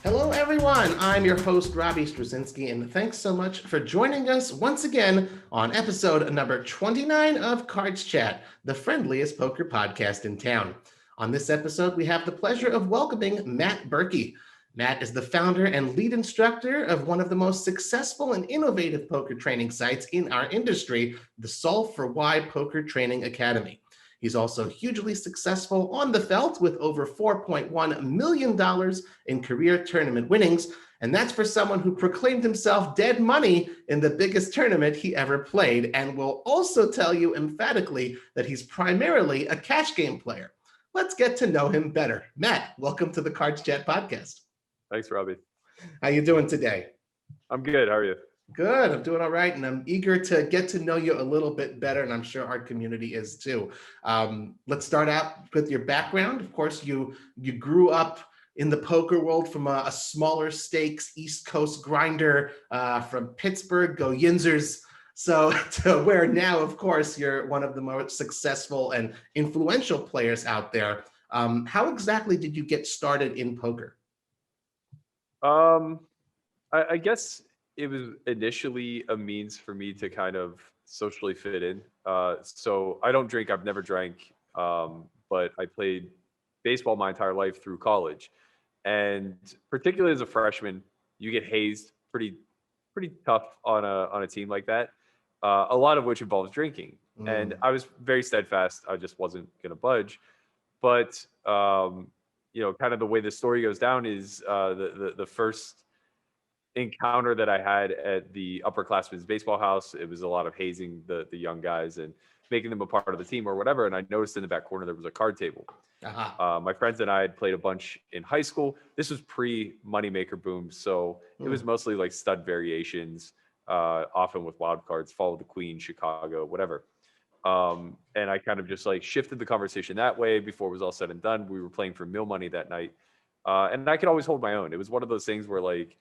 Hello, everyone. I'm your host, Robbie Strazynski, and thanks so much for joining us once again on episode number 29 of CardsChat, the friendliest poker podcast in town. On this episode, we have the pleasure of welcoming Matt Berkey. Matt is the founder and lead instructor of one of the most successful and innovative poker training sites in our industry, the Solve for Why Poker Training Academy. He's also hugely successful on the felt with over $4.1 million in career tournament winnings. And that's for someone who proclaimed himself dead money in the biggest tournament he ever played, and will also tell you emphatically that he's primarily a cash game player. Let's get to know him better. Matt, welcome to the CardsChat podcast. Thanks, Robbie. How you doing today? I'm good. How are you? Good. I'm doing all right, and I'm eager to get to know you a little bit better, and I'm sure our community is too. Let's start out with your background. Of course, you grew up in the poker world from a smaller stakes East Coast grinder from Pittsburgh, go Yinzers. So to where now, of course, you're one of the most successful and influential players out there. How exactly did you get started in poker? I guess it was initially a means for me to kind of socially fit in. So I don't drink. I've never drank, but I played baseball my entire life through college. And particularly as a freshman, you get hazed pretty tough on a team like that. A lot of which involves drinking. And I was very steadfast. I just wasn't going to budge. But kind of the way the story goes down is the first encounter that I had at the upperclassmen's baseball house. It was a lot of hazing the young guys and making them a part of the team or whatever. And I noticed in the back corner there was a card table. My friends and I had played a bunch in high school. This was pre moneymaker boom, so it was mostly like stud variations, often with wild cards, follow the queen, Chicago, whatever. And I kind of just like shifted the conversation that way. Before it was all said and done, we were playing for mill money that night, and I could always hold my own. It was one of those things where like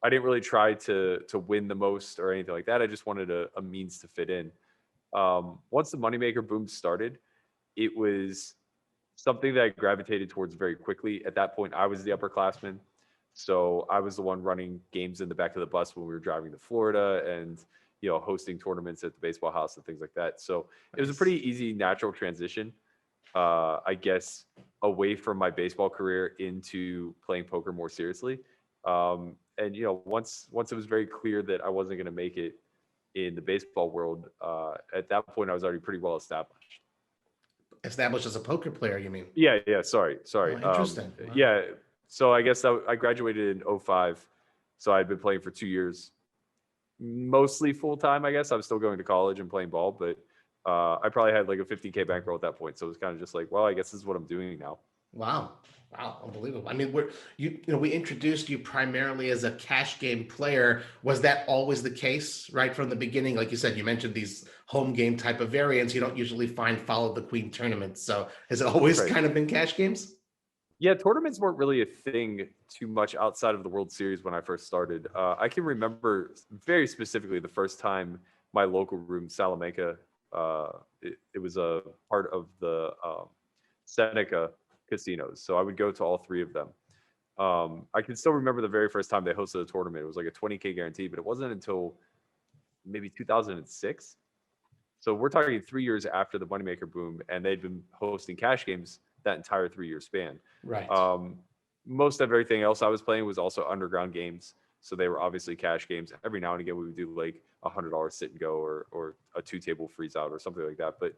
I didn't really try to win the most or anything like that. I just wanted a means to fit in. Once the moneymaker boom started, it was something that I gravitated towards very quickly. At that point, I was the upperclassman. So I was the one running games in the back of the bus when we were driving to Florida and, hosting tournaments at the baseball house and things like that. So it was a pretty easy, natural transition, I guess, away from my baseball career into playing poker more seriously. And once it was very clear that I wasn't going to make it in the baseball world, at that point I was already pretty well established. Established as a poker player, you mean? Yeah. Sorry. Oh, interesting. Wow. Yeah. So I guess I graduated in 2005. So I'd been playing for 2 years, mostly full time. I guess I was still going to college and playing ball, but I probably had like a 15K bankroll at that point. So it was kind of just like, well, I guess this is what I'm doing now. Wow, unbelievable. I mean, we introduced you primarily as a cash game player. Was that always the case right from the beginning? Like you said, you mentioned these home game type of variants. You don't usually find follow the queen tournaments. So has it always kind of been cash games? Yeah, tournaments weren't really a thing too much outside of the World Series when I first started. I can remember very specifically the first time my local room, Salamanca, it was a part of the Seneca casinos. So I would go to all three of them. I can still remember the very first time they hosted a tournament. It was like a 20K guarantee, but it wasn't until maybe 2006. So we're talking 3 years after the moneymaker boom, and they'd been hosting cash games that entire 3-year span. Right. Most of everything else I was playing was also underground games. So they were obviously cash games. Every now and again, we would do like $100 sit and go or a 2-table freeze out or something like that. But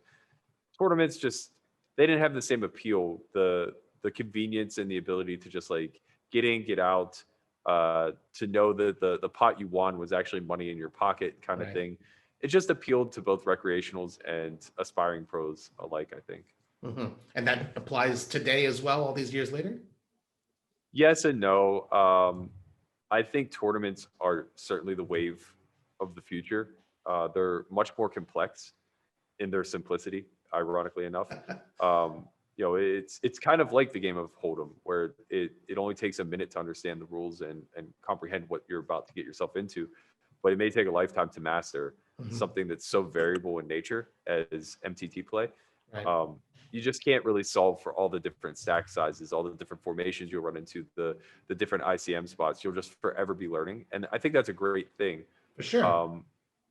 tournaments they didn't have the same appeal. The convenience and the ability to just like get in, get out, to know that the pot you won was actually money in your pocket kind of thing. It just appealed to both recreationals and aspiring pros alike, I think. Mm-hmm. And that applies today as well, all these years later? Yes and no. I think tournaments are certainly the wave of the future. They're much more complex in their simplicity, ironically enough. It's kind of like the game of Hold'em, where it only takes a minute to understand the rules and comprehend what you're about to get yourself into, but it may take a lifetime to master something that's so variable in nature as MTT play. Right. You just can't really solve for all the different stack sizes, all the different formations you'll run into, the different ICM spots. You'll just forever be learning, and I think that's a great thing. For sure.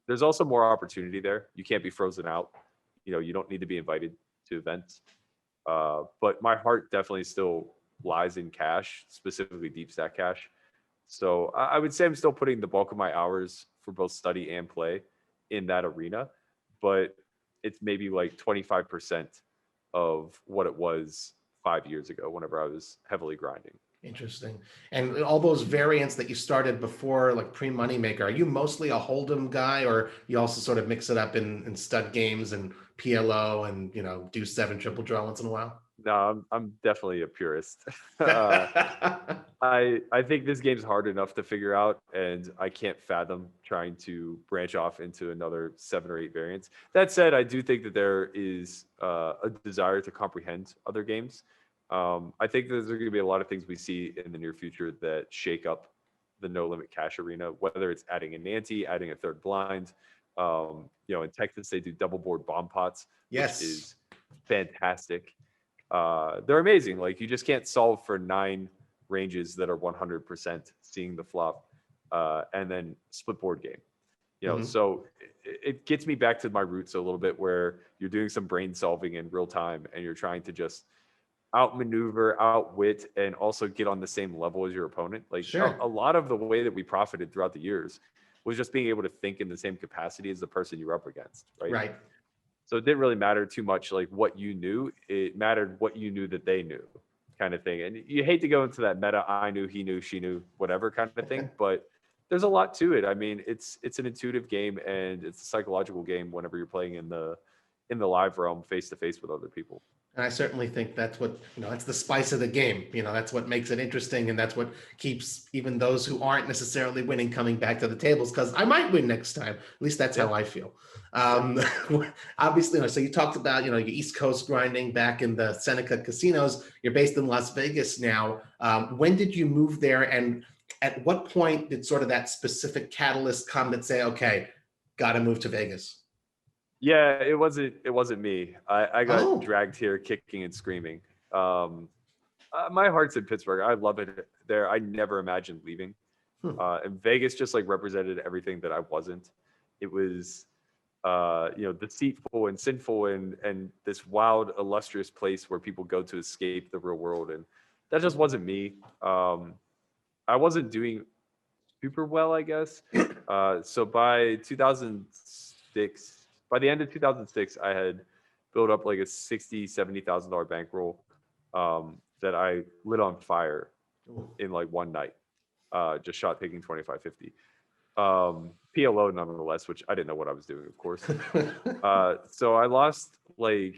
There's also more opportunity there. You can't be frozen out. You don't need to be invited to events. But my heart definitely still lies in cash, specifically deep stack cash. So I would say I'm still putting the bulk of my hours for both study and play in that arena, but it's maybe like 25% of what it was 5 years ago whenever I was heavily grinding. Interesting. And all those variants that you started before, like pre-Moneymaker, are you mostly a Hold'em guy, or you also sort of mix it up in stud games and PLO and, do 7 triple draw once in a while? No, I'm definitely a purist. I think this game's hard enough to figure out, and I can't fathom trying to branch off into another 7 or 8 variants. That said, I do think that there is a desire to comprehend other games. I think there's going to be a lot of things we see in the near future that shake up the no limit cash arena, whether it's adding an ante, adding a third blind. In Texas, they do double board bomb pots, Yes. which is fantastic. They're amazing. Like, you just can't solve for 9 ranges that are 100% seeing the flop, and then split board game. So it gets me back to my roots a little bit, where you're doing some brain solving in real time and you're trying to just outmaneuver, outwit, and also get on the same level as your opponent. Like, Sure. a lot of the way that we profited throughout the years was just being able to think in the same capacity as the person you're up against, right? Right. So it didn't really matter too much like what you knew. It mattered what you knew that they knew, kind of thing. And you hate to go into that meta, I knew, he knew, she knew, whatever kind of thing, but there's a lot to it. I mean, it's an intuitive game, and it's a psychological game whenever you're playing in the live realm face to face with other people. And I certainly think that's what, that's the spice of the game. That's what makes it interesting. And that's what keeps even those who aren't necessarily winning coming back to the tables, because I might win next time. At least that's how I feel. Obviously, so you talked about, your East Coast grinding back in the Seneca casinos. You're based in Las Vegas now. When did you move there? And at what point did sort of that specific catalyst come that say, okay, got to move to Vegas? Yeah, it wasn't me. I got dragged here kicking and screaming. My heart's in Pittsburgh. I love it there. I never imagined leaving. And Vegas just like represented everything that I wasn't. It was deceitful and sinful and this wild, illustrious place where people go to escape the real world. And that just wasn't me. I wasn't doing super well, I guess. So by 2006, by the end of 2006, I had built up like a $60,000, $70,000 bankroll that I lit on fire in like one night. Just shot taking 25-50. PLO nonetheless, which I didn't know what I was doing, of course. So I lost I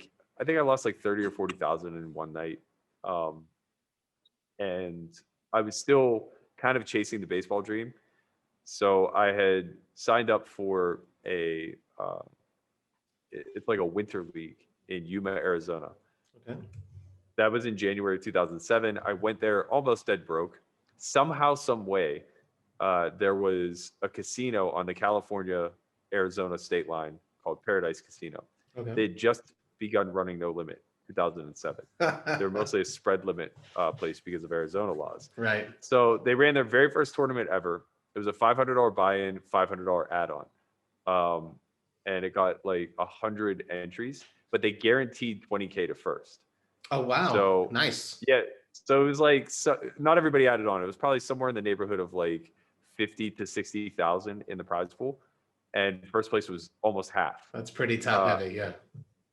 think I lost like 30 or 40,000 in one night. And I was still kind of chasing the baseball dream. So I had signed up for it's like a winter league in Yuma, Arizona. Okay. That was in January 2007. I went there almost dead broke. Somehow, some way, there was a casino on the California-Arizona state line called Paradise Casino. Okay. They'd just begun running No Limit 2007. They were mostly a spread limit place because of Arizona laws. Right. So they ran their very first tournament ever. It was a $500 buy-in, $500 add-on. And it got like 100 entries, but they guaranteed 20K to first. Oh, wow. So nice. Yeah. So it was like, not everybody added on. It was probably somewhere in the neighborhood of like 50 to 60,000 in the prize pool. And first place was almost half. That's pretty top heavy. Yeah.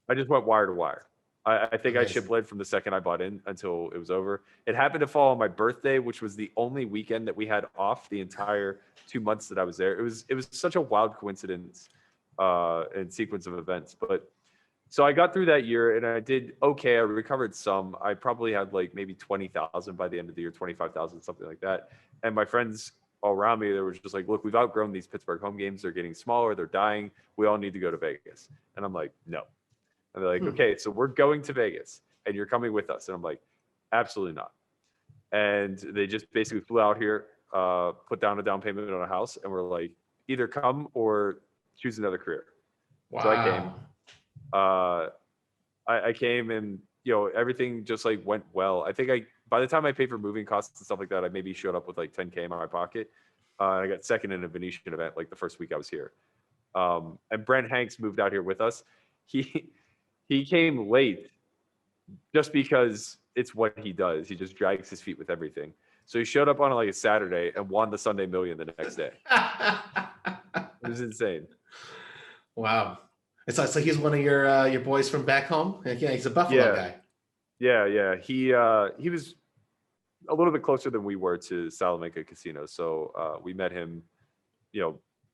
I just went wire to wire. I think I ship led from the second I bought in until it was over. It happened to fall on my birthday, which was the only weekend that we had off the entire 2 months that I was there. It was such a wild coincidence and sequence of events. But so I got through that year and I did okay. I recovered some. I probably had like maybe 20,000 by the end of the year, 25,000, something like that. And my friends all around me, they were just like, look, we've outgrown these Pittsburgh home games. They're getting smaller. They're dying. We all need to go to Vegas. And I'm like, no. And they're like, okay, so we're going to Vegas and you're coming with us. And I'm like, absolutely not. And they just basically flew out here, put down a down payment on a house, and we're like, either come or choose another career. Wow. So I came. I came and everything just like went well. I think by the time I paid for moving costs and stuff like that, I maybe showed up with like 10K in my pocket. I got second in a Venetian event like the first week I was here. And Brent Hanks moved out here with us. He he came late just because it's what he does. He just drags his feet with everything. So he showed up on like a Saturday and won the Sunday Million the next day. It was insane. Wow. It's like he's one of your boys from back home. Yeah, he's a Buffalo guy. Yeah. He was a little bit closer than we were to Salamanca Casino. So we met him,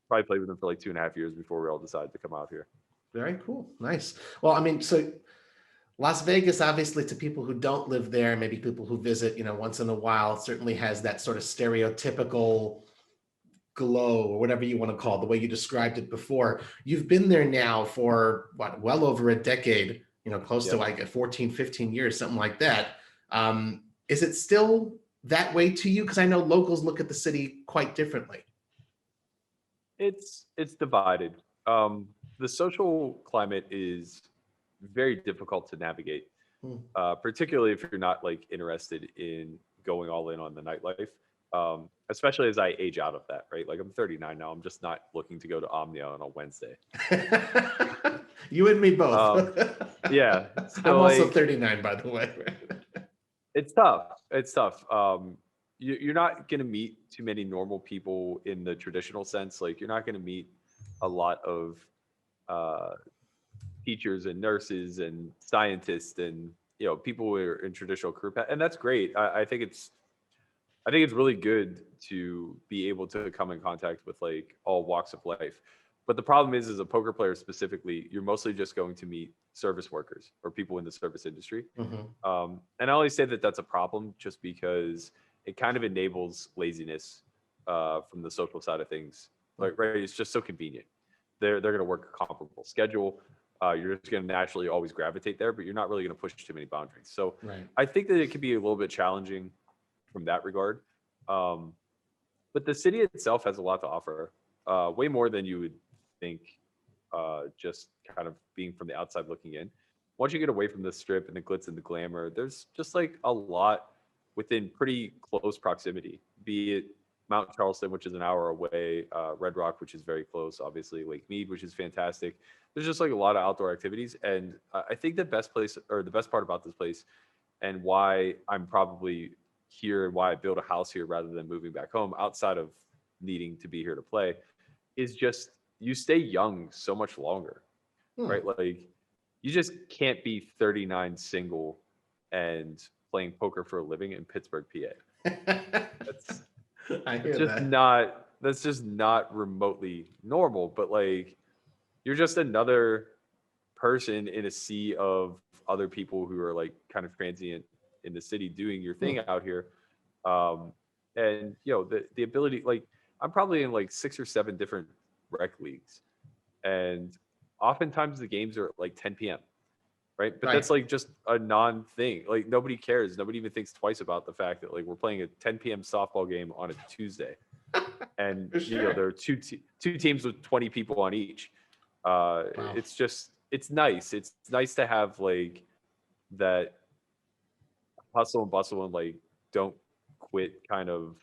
probably played with him for like 2.5 years before we all decided to come out here. Very cool. Nice. Well, I mean, so Las Vegas, obviously, to people who don't live there, maybe people who visit, once in a while, certainly has that sort of stereotypical glow or whatever you want to call it, the way you described it before. You've been there now for well over a decade, close to like 14, 15 years, something like that. Is it still that way to you? Because I know locals look at the city quite differently. It's divided. The social climate is very difficult to navigate, particularly if you're not like interested in going all in on the nightlife. Especially as I age out of that, right? Like I'm 39 now. I'm just not looking to go to Omnia on a Wednesday. You and me both. Yeah. So I'm also 39, by the way. It's tough. You're not going to meet too many normal people in the traditional sense. Like you're not going to meet a lot of teachers and nurses and scientists and people who are in traditional career path, and that's great. I think it's really good to be able to come in contact with like all walks of life. But the problem is, as a poker player specifically, you're mostly just going to meet service workers or people in the service industry. And I only say that that's a problem just because it kind of enables laziness from the social side of things. Like, right, it's just so convenient. They're going to work a comparable schedule. You're just going to naturally always gravitate there, but you're not really going to push too many boundaries. So I think that it could be a little bit challenging from that regard. But the city itself has a lot to offer, way more than you would think, just kind of being from the outside looking in. Once you get away from the strip and the glitz and the glamour, there's just like a lot within pretty close proximity, be it Mount Charleston, which is an hour away, Red Rock, which is very close, obviously Lake Mead, which is fantastic. There's just like a lot of outdoor activities. And I think the best part about this place and why I'm probably here and why I built a house here rather than moving back home outside of needing to be here to play is just you stay young so much longer, right? Like you just can't be 39 single and playing poker for a living in Pittsburgh, PA. That's just not remotely normal, but like you're just another person in a sea of other people who are like kind of transient in the city doing your thing out here. And the ability, like I'm probably in like 6 or 7 different rec leagues, and oftentimes the games are at like 10 p.m. Right. But that's like just a non-thing. Like nobody cares. Nobody even thinks twice about the fact that like we're playing a 10 p.m. softball game on a Tuesday. And there are two teams with 20 people on each. It's nice. It's nice to have like that hustle and bustle and like don't quit kind of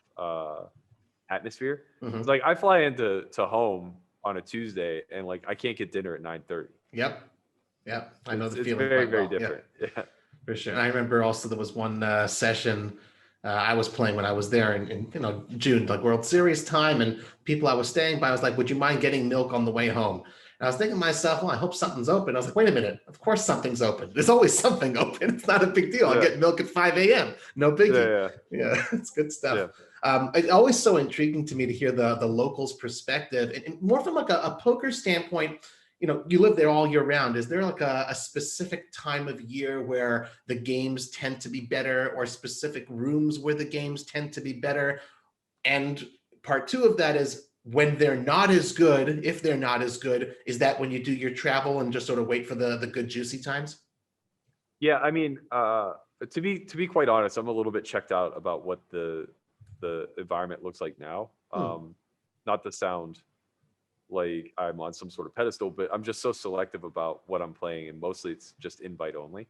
atmosphere. It's like I fly into home on a Tuesday and like I can't get dinner at 9:30. Yep. I know the feeling. It's very, very different. Yeah. For sure. And I remember also there was one session I was playing when I was there in June, like World Series time, and people I was staying by, I was like, would you mind getting milk on the way home? And I was thinking to myself, well, I hope something's open. I was like, wait a minute, of course something's open. There's always something open. It's not a big deal. I'll get milk at 5 a.m. No biggie. Yeah, it's good stuff. It's always so intriguing to me to hear the locals' perspective, and more from like a poker standpoint. You live there all year round. Is there like a specific time of year where the games tend to be better, or specific rooms where the games tend to be better? And part 2 of that is when they're not as good, if they're not as good, is that when you do your travel and just sort of wait for the good juicy times? Yeah, I mean, to be quite honest, I'm a little bit checked out about what the environment looks like now. Not to sound like I'm on some sort of pedestal, but I'm just so selective about what I'm playing, and mostly it's just invite only.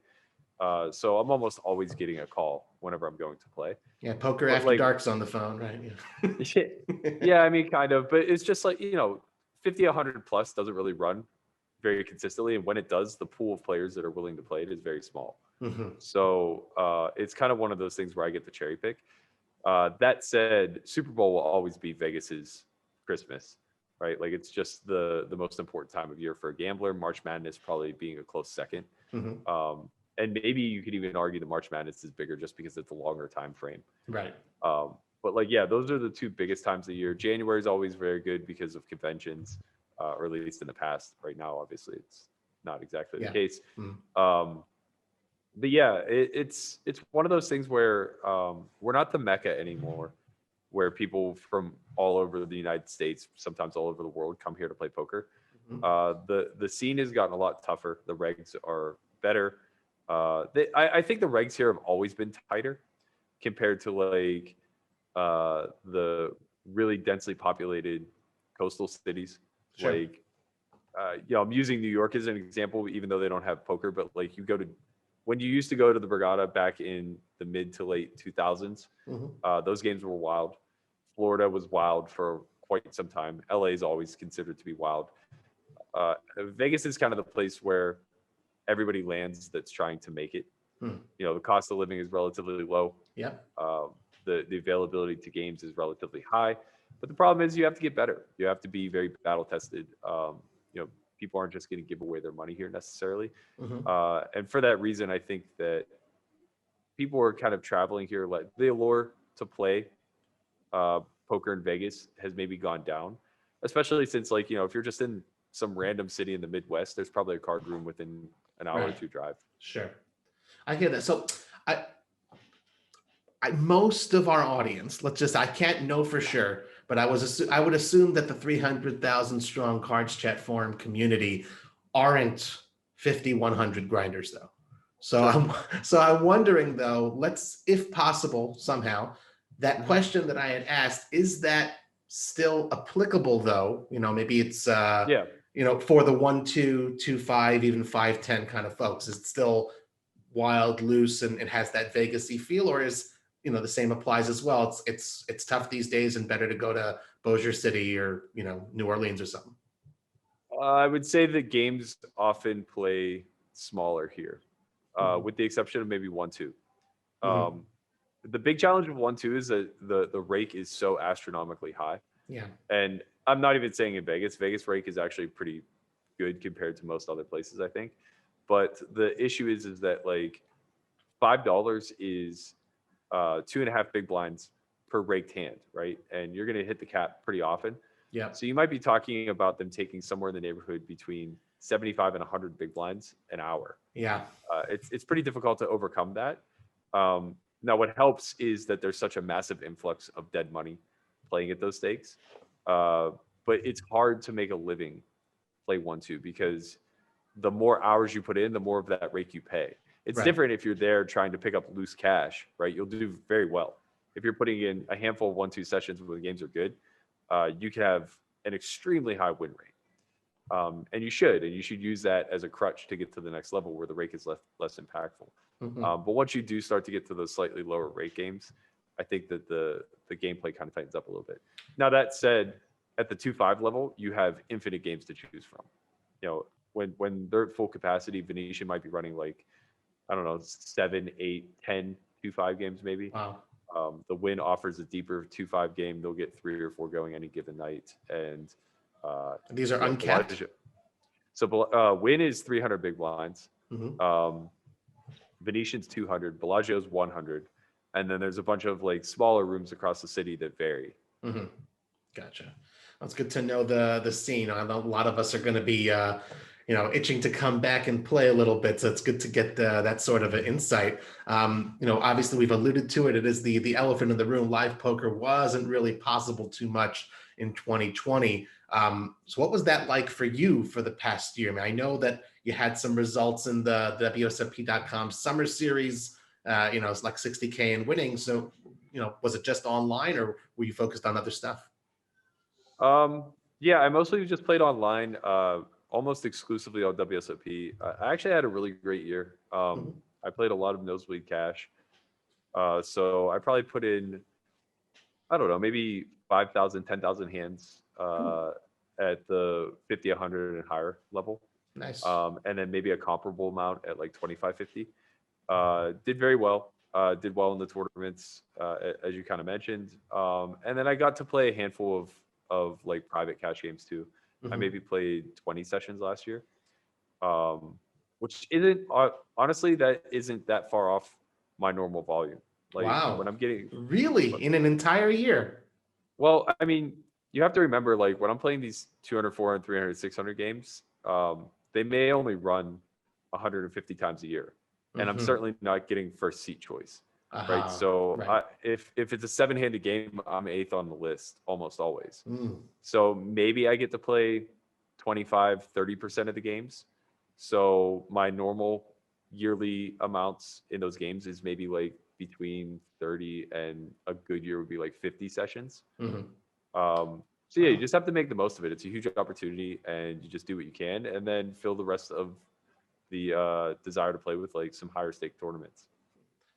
So I'm almost always getting a call whenever I'm going to play. Yeah, poker But after like, dark's on the phone, right? Yeah. yeah, I mean, kind of, but it's just like, 50, 100 plus doesn't really run very consistently. And when it does, the pool of players that are willing to play it is very small. Hmm. So it's kind of one of those things where I get the cherry pick. That said, Super Bowl will always be Vegas's Christmas, right? Like it's just the most important time of year for a gambler. March Madness probably being a close second. Hmm. And maybe you could even argue the March Madness is bigger just because it's a longer time frame. Right. But like, yeah, those are the two biggest times of the year. January is always very good because of conventions, or at least in the past. Right now, obviously, it's not exactly the case. Mm. But yeah, it's one of those things where we're not the Mecca anymore, where people from all over the United States, sometimes all over the world, come here to play poker. The scene has gotten a lot tougher. The regs are better. I think the regs here have always been tighter compared to like the really densely populated coastal cities. Sure. Like, I'm using New York as an example, even though they don't have poker, but like when you used to go to the Borgata back in the mid to late 2000s, those games were wild. Florida was wild for quite some time. LA is always considered to be wild. Vegas is kind of the place where everybody lands that's trying to make it. The cost of living is relatively low. Yep. The availability to games is relatively high, but the problem is you have to get better. You have to be very battle tested. People aren't just going to give away their money here necessarily. And for that reason, I think that people are kind of traveling here. Like the allure to play poker in Vegas has maybe gone down, especially since if you're just in some random city in the Midwest, there's probably a card room within an hour or two drive. Sure. I hear that. So most of our audience, I can't know for sure, but I would assume that the 300,000 strong CardsChat forum community aren't 5,100 grinders though. So I'm wondering though, if possible, somehow, that question that I had asked, is that still applicable though? Maybe it's for the 1, 2, 2, 5, even 5, 10 kind of folks. Is it still wild, loose, and it has that Vegas-y feel, or is the same applies as well? It's tough these days and better to go to Bossier City or New Orleans or something. I would say that games often play smaller here, with the exception of maybe 1, 2. The big challenge with 1, 2 is that the rake is so astronomically high. Yeah. And I'm not even saying in Vegas. Vegas rake is actually pretty good compared to most other places, I think. But the issue is that like $5 is 2.5 big blinds per raked hand, right? And you're going to hit the cap pretty often. Yeah. So you might be talking about them taking somewhere in the neighborhood between 75 and 100 big blinds an hour. Yeah. It's pretty difficult to overcome that. Now, what helps is that there's such a massive influx of dead money playing at those stakes. But it's hard to make a living play 1, 2 because the more hours you put in, the more of that rake you pay. It's different if you're there trying to pick up loose cash, right? You'll do very well. If you're putting in a handful of 1, 2 sessions where the games are good, you can have an extremely high win rate. And you should use that as a crutch to get to the next level where the rake is less impactful. But once you do start to get to those slightly lower rate games, I think that the gameplay kind of tightens up a little bit. Now, that said, at the 2-5 level, you have infinite games to choose from. When they're at full capacity, Venetian might be running 7, 8, 10 2-5 games maybe. Wow. The Win offers a deeper 2-5 game. They'll get 3 or 4 going any given night. And these are uncapped. So Win is 300 big blinds. Venetian's 200. Bellagio's 100. And then there's a bunch of smaller rooms across the city that vary. Gotcha. That's good to know the scene. I know a lot of us are going to be itching to come back and play a little bit. So it's good to get that sort of an insight. Obviously we've alluded to it. It is the elephant in the room. Live poker wasn't really possible too much in 2020. So what was that like for you for the past year? I mean, I know that you had some results in the WSOP.com summer series. It's like 60K in winnings. So, was it just online or were you focused on other stuff? Yeah, I mostly just played online, almost exclusively on WSOP. I actually had a really great year. Mhm. I played a lot of Nosebleed Cash. So I probably put in, I don't know, maybe 5,000, 10,000 hands Cool. at the 50, 100 and higher level. Nice. And then maybe a comparable amount at like 25, 50. Did very well. Did well in the tournaments, as you kind of mentioned. And then I got to play a handful of like private cash games too. I Mhm. maybe played 20 sessions last year, um, which isn't honestly that isn't that far off my normal volume. Like when Wow. I'm getting, Really? In an entire year? well, I mean, you have to remember like when I'm playing these 200, 400, 300, 600 games, they may only run 150 times a year, and I'm Mhm. certainly not getting first seat choice, right? Aha. So Right. if it's a seven-handed game, I'm eighth on the list almost always. Mm. So maybe I get to play 25, 30% of the games. So my normal yearly amounts in those games is maybe like between 30 and a good year would be like 50 sessions. Mhm. So yeah, you Wow. just have to make the most of it. It's a huge opportunity, and you just do what you can, and then fill the rest of the desire to play with like some higher stake tournaments.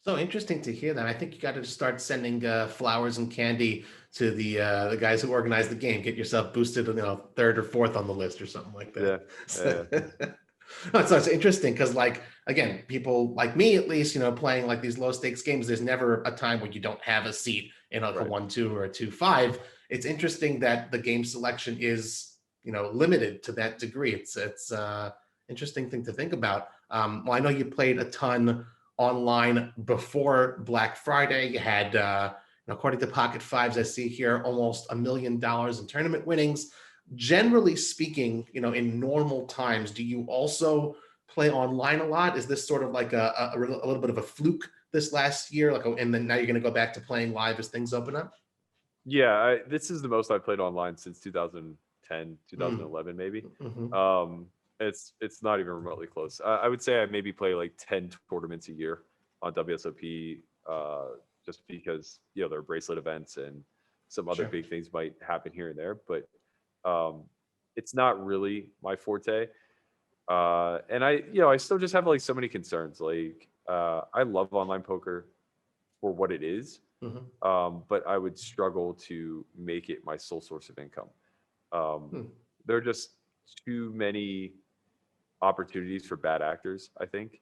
So interesting to hear that. I think you got to start sending flowers and candy to the guys who organize the game. Get yourself boosted, third or fourth on the list or something like Yeah, that. yeah, So it's interesting because, like, again, people like me, at least, playing like these low stakes games, there's never a time where you don't have a seat in like a right. 1-2 or a 2-5. It's interesting that the game selection is, limited to that degree. It's interesting thing to think about. Well, I know you played a ton online before Black Friday. You had, according to Pocket Fives, I see here almost $1 million in tournament winnings. Generally speaking, in normal times, do you also play online a lot? Is this sort of like a little bit of a fluke this last year? And then now you're going to go back to playing live as things open up? Yeah, this is the most I played online since 2010, Mm. 2011, maybe. Hmm. Um, it's not even remotely close. I would say I maybe play like 10 tournaments a year on WSOP, just because there are bracelet events and some other Sure. big things might happen here and there, but um, it's not really my forte. And I still just have like so many concerns. Like I love online poker for what it is, Hmm. but I would struggle to make it my sole source of income. Um, Hmm. there are just too many opportunities for bad actors, I think,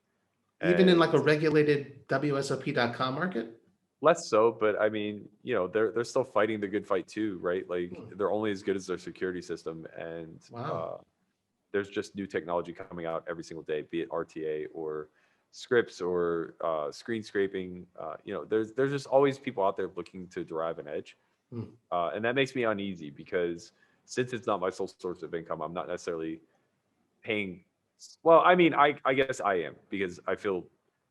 Even in like and a regulated WSOP.com market? less so. But I mean, they're still fighting the good fight too, right? Like Hmm. they're only as good as their security system, and Wow. there's just new technology coming out every single day, be it RTA or scripts or screen scraping. There's just always people out there looking to derive an edge, Hmm. and that makes me uneasy because since it's not my sole source of income, I'm not necessarily paying. Well, I mean, I guess I am because I feel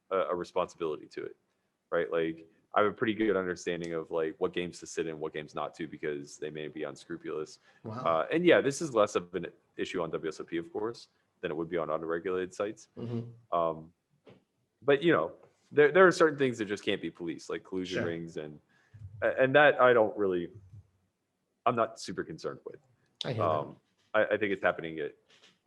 a responsibility to it, right? Like I have a pretty good understanding of like what games to sit in, what games not to, because they may be unscrupulous. Wow. And yeah, this is less of an issue on WSOP, of course, than it would be on unregulated sites. Hmm. Um, but there are certain things that just can't be policed, like collusion Sure. rings, and that I'm not super concerned with. I hear that. Um, I think it's happening at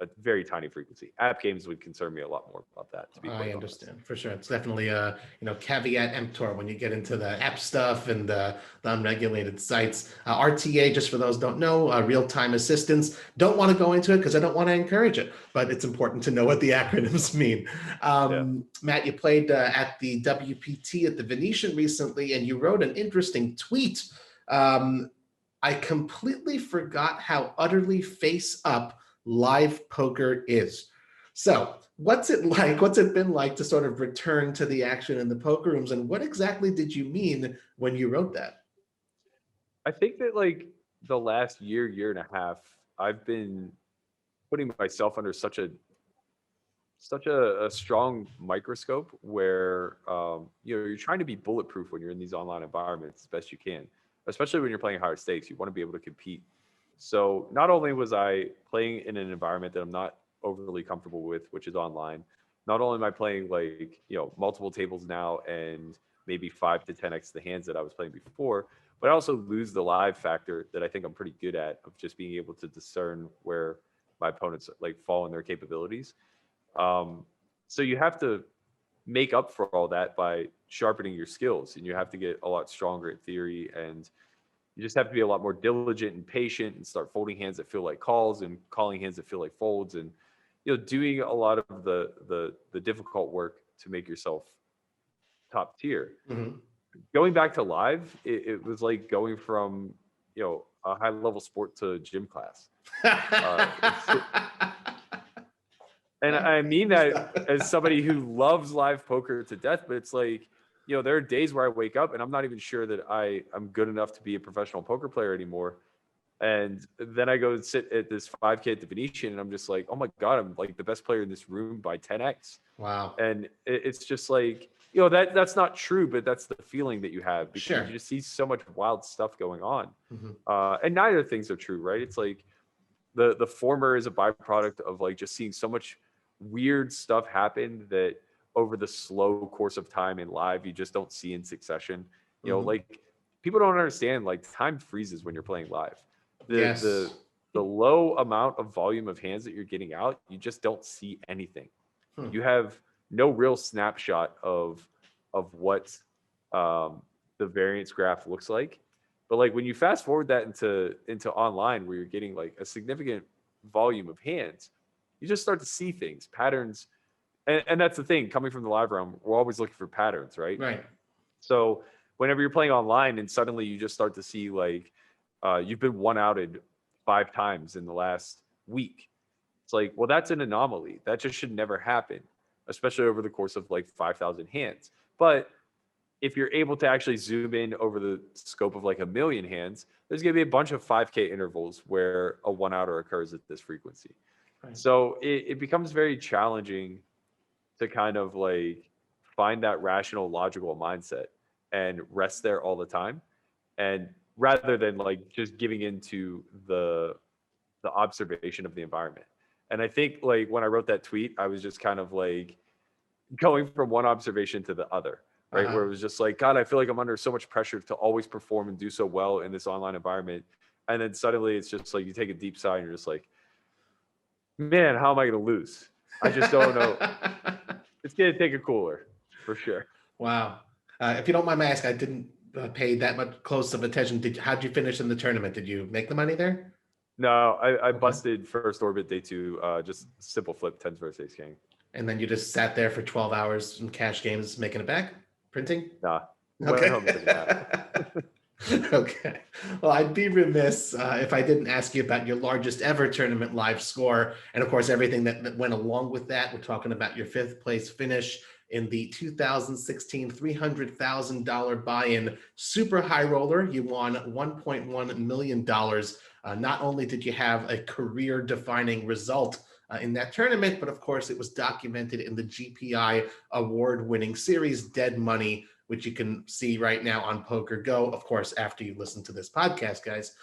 a very tiny frequency. App games would concern me a lot more about that, to be I quite honest. understand for sure. It's definitely a caveat emptor when you get into the app stuff and the unregulated sites. RTA, just for those who don't know, real time assistance. Don't want to go into it because I don't want to encourage it, but it's important to know what the acronyms mean. Yeah. Matt, you played at the WPT at the Venetian recently, and you wrote an interesting tweet. Um, I completely forgot how utterly face up live poker is. So, what's it like? What's it been like to sort of return to the action in the poker rooms? And what exactly did you mean when you wrote that? I think that like the last year and a half, I've been putting myself under such a strong microscope where you're trying to be bulletproof when you're in these online environments as best you can, especially when you're playing higher stakes. You want to be able to compete. So not only was I playing in an environment that I'm not overly comfortable with, which is online, not only am I playing like multiple tables now and maybe 5 to 10x the hands that I was playing before, but I also lose the live factor that I think I'm pretty good at, of just being able to discern where my opponents like fall in their capabilities. So you have to make up for all that by sharpening your skills, and you have to get a lot stronger at theory, and you just have to be a lot more diligent and patient, and start folding hands that feel like calls and calling hands that feel like folds, and doing a lot of the difficult work to make yourself top tier. Mm-hmm. Going back to live, it was like going from a high level sport to gym class. And I mean that as somebody who loves live poker to death, but it's like, there are days where I wake up and I'm not even sure that I'm good enough to be a professional poker player anymore. And then I go and sit at this 5K at the Venetian, and I'm just like, oh my God, I'm like the best player in this room by 10x. Wow. And it's just like, that's not true, but that's the feeling that you have, because Sure. you just see so much wild stuff going on. Mm-hmm. And neither things are true, right? It's like the former is a byproduct of like just seeing so much weird stuff happen that over the slow course of time in live, you just don't see in succession. Like people don't understand, like time freezes when you're playing live. The low amount of volume of hands that you're getting out, you just don't see anything. You have no real snapshot of what the variance graph looks like. But like when you fast forward that into online, where you're getting like a significant volume of hands, you just start to see things, patterns. And that's the thing, coming from the live realm, we're always looking for patterns, right? Right. So whenever you're playing online and suddenly you just start to see like you've been one-outed 5 times in the last week, it's like, well, that's an anomaly. That just should never happen, especially over the course of like 5,000 hands. But if you're able to actually zoom in over the scope of like 1 million hands, there's going to be a bunch of 5K intervals where a one-outer occurs at this frequency. Right. So it becomes very challenging to kind of like find that rational, logical mindset and rest there all the time. And rather than like just giving into the observation of the environment. And I think like when I wrote that tweet, I was just kind of like going from one observation to the other, right? Where it was just like, God, I feel like I'm under so much pressure to always perform and do so well in this online environment. And then suddenly it's just like, you take a deep sigh and you're just like, man, how am I going to lose? I just don't know. It's going to take a cooler for sure. Wow. If you don't mind my ask, I didn't pay that much close of attention. How'd you finish in the tournament? Did you make the money there? No, I busted first orbit day 2, just simple flip 10s versus ace king. And then you just sat there for 12 hours in cash games making it back? Printing? Nah. Okay. Okay. Well, I'd be remiss if I didn't ask you about your largest ever tournament live score. And of course, everything that went along with that. We're talking about your 5th place finish in the 2016 $300,000 buy-in super high roller. You won $1.1 million. Not only did you have a career-defining result in that tournament, but of course it was documented in the GPI award-winning series Dead Money, which you can see right now on Poker Go, of course, after you listen to this podcast, guys.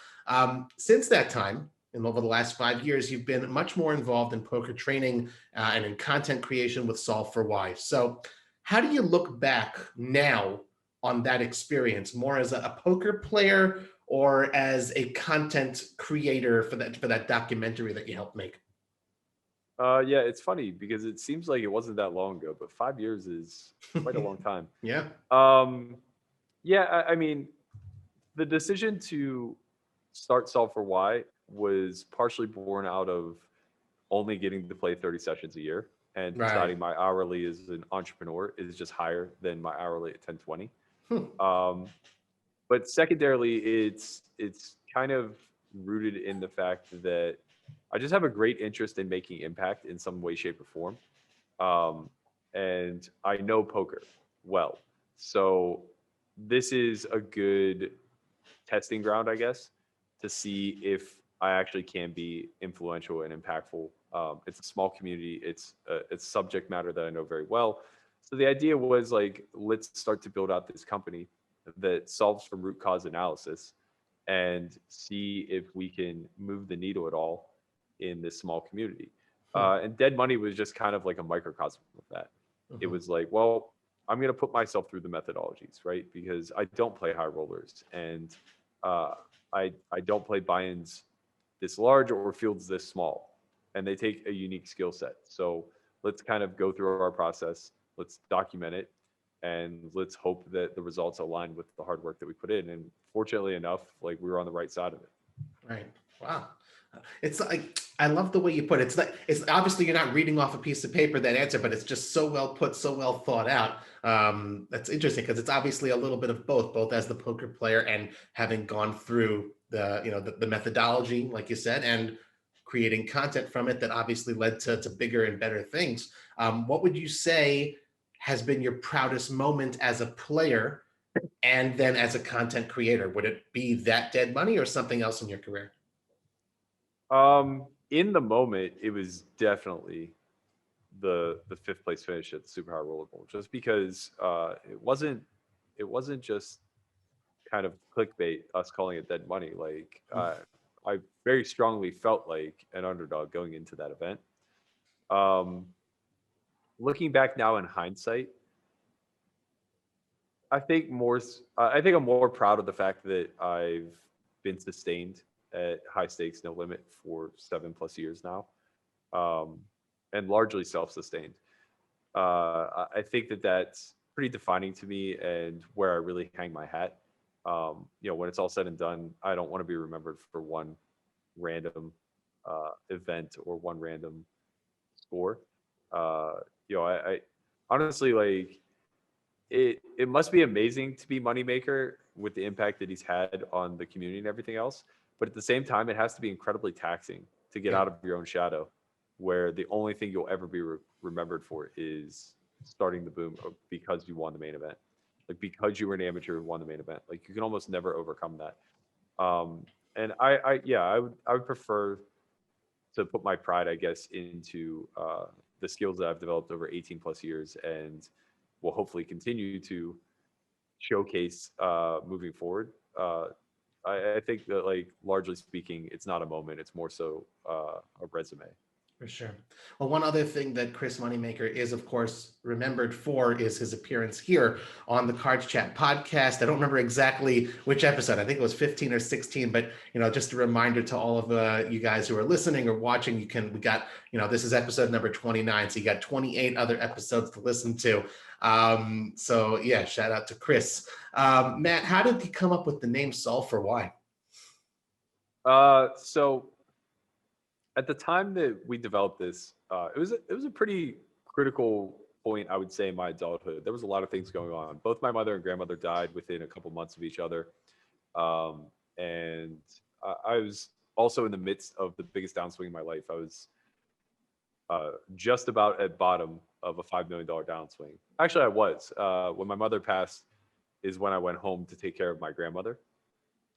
Since that time, and over the last 5 years, you've been much more involved in poker training and in content creation with Solve for Why. So how do you look back now on that experience, more as a poker player or as a content creator for that documentary that you helped make? Yeah, it's funny because it seems like it wasn't that long ago, but 5 years is quite a long time. Yeah. Yeah, I mean, the decision to start Solve for Why was partially born out of only getting to play 30 sessions a year and deciding my hourly as an entrepreneur is just higher than my hourly at 1020. But secondarily, it's kind of rooted in the fact that I just have a great interest in making impact in some way, shape, or form. And I know poker well. So this is a good testing ground, I guess, to see if I actually can be influential and impactful. It's a small community. It's subject matter that I know very well. So the idea was like, let's start to build out this company that solves for root cause analysis and see if we can move the needle at all in this small community. And Dead Money was just kind of like a microcosm of that. It was like, well, I'm going to put myself through the methodologies, right? Because I don't play high rollers, and uh, I don't play buy-ins this large or fields this small, and they take a unique skill set. So let's kind of go through our process. Let's document it, and let's hope that the results align with the hard work that we put in. And fortunately enough, like, we were on the right side of it. Right. Wow. It's like, I love the way you put it. It's like, it's obviously you're not reading off a piece of paper that answer, but it's just so well put, so well thought out. That's interesting because it's obviously a little bit of both as the poker player and having gone through the, the methodology, like you said, and creating content from it that obviously led to bigger and better things. What would you say has been your proudest moment as a player and then as a content creator? Would it be that dead money or something else in your career? In the moment, it was definitely the fifth place finish at the Super High Roller Bowl, just because it wasn't just kind of clickbait, us calling it dead money. Like, I very strongly felt like an underdog going into that event. Um, Looking back now in hindsight, I think I'm more proud of the fact that I've been sustained at high stakes, no limit for 7+ years now, um, and largely self-sustained. I think that that's pretty defining to me and where I really hang my hat. When it's all said and done, I don't want to be remembered for one random event or one random score. I honestly, like, it must be amazing to be moneymaker with the impact that he's had on the community and everything else. But at the same time, it has to be incredibly taxing to get Yeah. out of your own shadow, where the only thing you'll ever be remembered for is starting the boom because you won the main event, like because you were an amateur who won the main event. Like, you can almost never overcome that. And I would prefer to put my pride, I guess, into the skills that I've developed over 18+ years, and will hopefully continue to showcase moving forward. I think that, like, largely speaking, it's not a moment; it's more so a resume. For sure. Well, one other thing that Chris Moneymaker is, of course, remembered for is his appearance here on the Cards Chat podcast. I don't remember exactly which episode. I think it was 15 or 16, but, just a reminder to all of you guys who are listening or watching, we got, this is episode number 29. So you got 28 other episodes to listen to. So yeah, shout out to Chris. Matt, how did he come up with the name Solve for Why? So at the time that we developed this, it was a pretty critical point, I would say, in my adulthood. There was a lot of things going on. Both my mother and grandmother died within a couple months of each other, and I was also in the midst of the biggest downswing in my life. I was just about at bottom of a $5 million downswing. Actually, I was. When my mother passed, is when I went home to take care of my grandmother,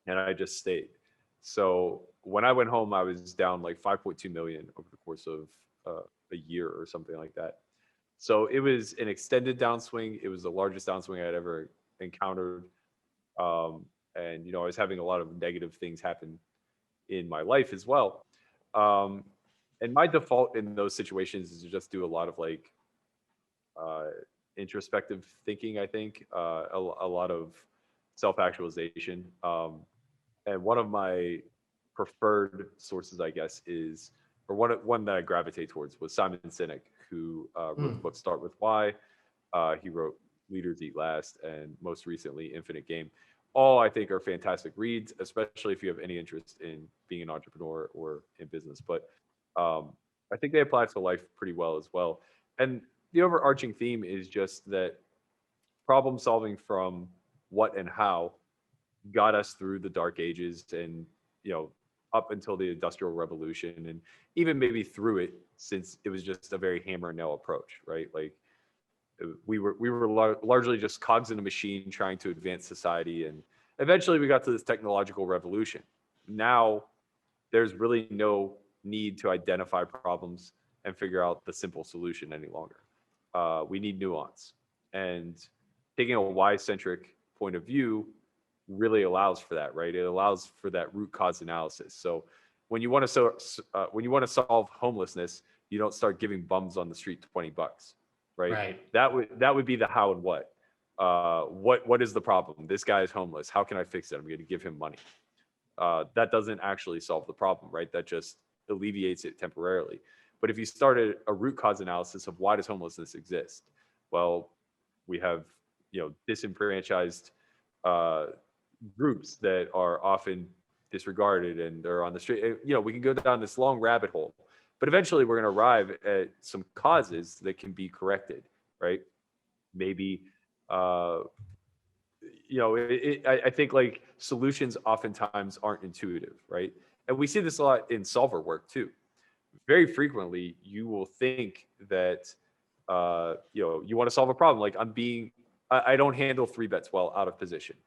and I just stayed. So when I went home, I was down like 5.2 million over the course of a year or something like that. So it was an extended downswing. It was the largest downswing I'd ever encountered. And, I was having a lot of negative things happen in my life as well. And my default in those situations is to just do a lot of, like, introspective thinking, I think, a lot of self-actualization. And one of my preferred sources, I guess, or one that I gravitate towards, was Simon Sinek, who wrote the book Start With Why. He wrote Leaders Eat Last, and most recently Infinite Game. All, I think, are fantastic reads, especially if you have any interest in being an entrepreneur or in business. But I think they apply to life pretty well as well. And the overarching theme is just that problem solving from what and how got us through the dark ages, and up until the Industrial Revolution, and even maybe through it, since it was just a very hammer and nail approach, right? Like, we were largely just cogs in a machine trying to advance society, and eventually we got to this technological revolution. Now there's really no need to identify problems and figure out the simple solution any longer. We need nuance, and taking a why-centric point of view really allows for that, right? It allows for that root cause analysis. So when you want to solve homelessness, you don't start giving bums on the street $20, right? Right. That would be the how and what. What is the problem? This guy is homeless. How can I fix it? I'm going to give him money. That doesn't actually solve the problem, right? That just alleviates it temporarily. But if you started a root cause analysis of why does homelessness exist? Well, we have, disenfranchised uh, groups that are often disregarded and they're on the street. We can go down this long rabbit hole, but eventually we're going to arrive at some causes that can be corrected, right? Maybe, uh, I think like solutions oftentimes aren't intuitive, right? And we see this a lot in solver work too. Very frequently, you will think that, you want to solve a problem. Like I don't handle three bets well out of position.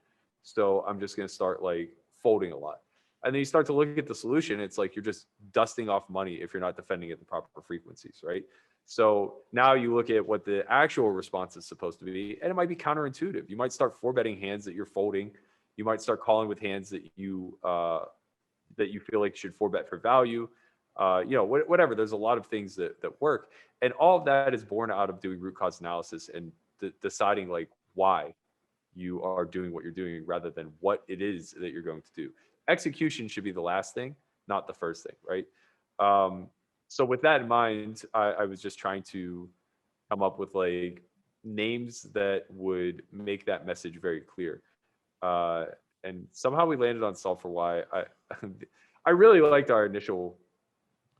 So I'm just going to start like folding a lot. And then you start to look at the solution. It's like you're just dusting off money if you're not defending at the proper frequencies, right? So now you look at what the actual response is supposed to be, and it might be counterintuitive. You might start four betting hands that you're folding. You might start calling with hands that you feel like should four bet for value. Whatever. There's a lot of things that work, and all of that is born out of doing root cause analysis and deciding like why you are doing what you're doing rather than what it is that you're going to do. Execution should be the last thing, not the first thing, right? So with that in mind, I was just trying to come up with like names that would make that message very clear. And somehow we landed on Solve for Why. I really liked our initial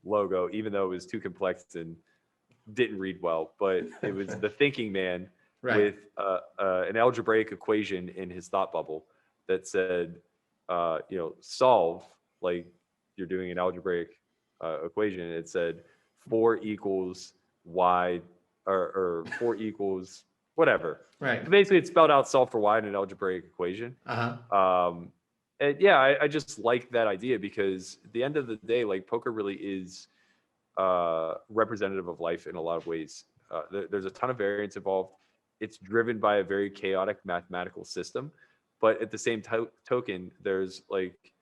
logo, even though it was too complex and didn't read well, but it was the thinking man Right. with an algebraic equation in his thought bubble that said, solve, like you're doing an algebraic equation. It said 4 equals y or 4 equals whatever. Right. Basically, it spelled out solve for y in an algebraic equation. And yeah, I just like that idea because at the end of the day, like poker really is representative of life in a lot of ways. There's a ton of variance involved. It's driven by a very chaotic mathematical system, but at the same token, there's like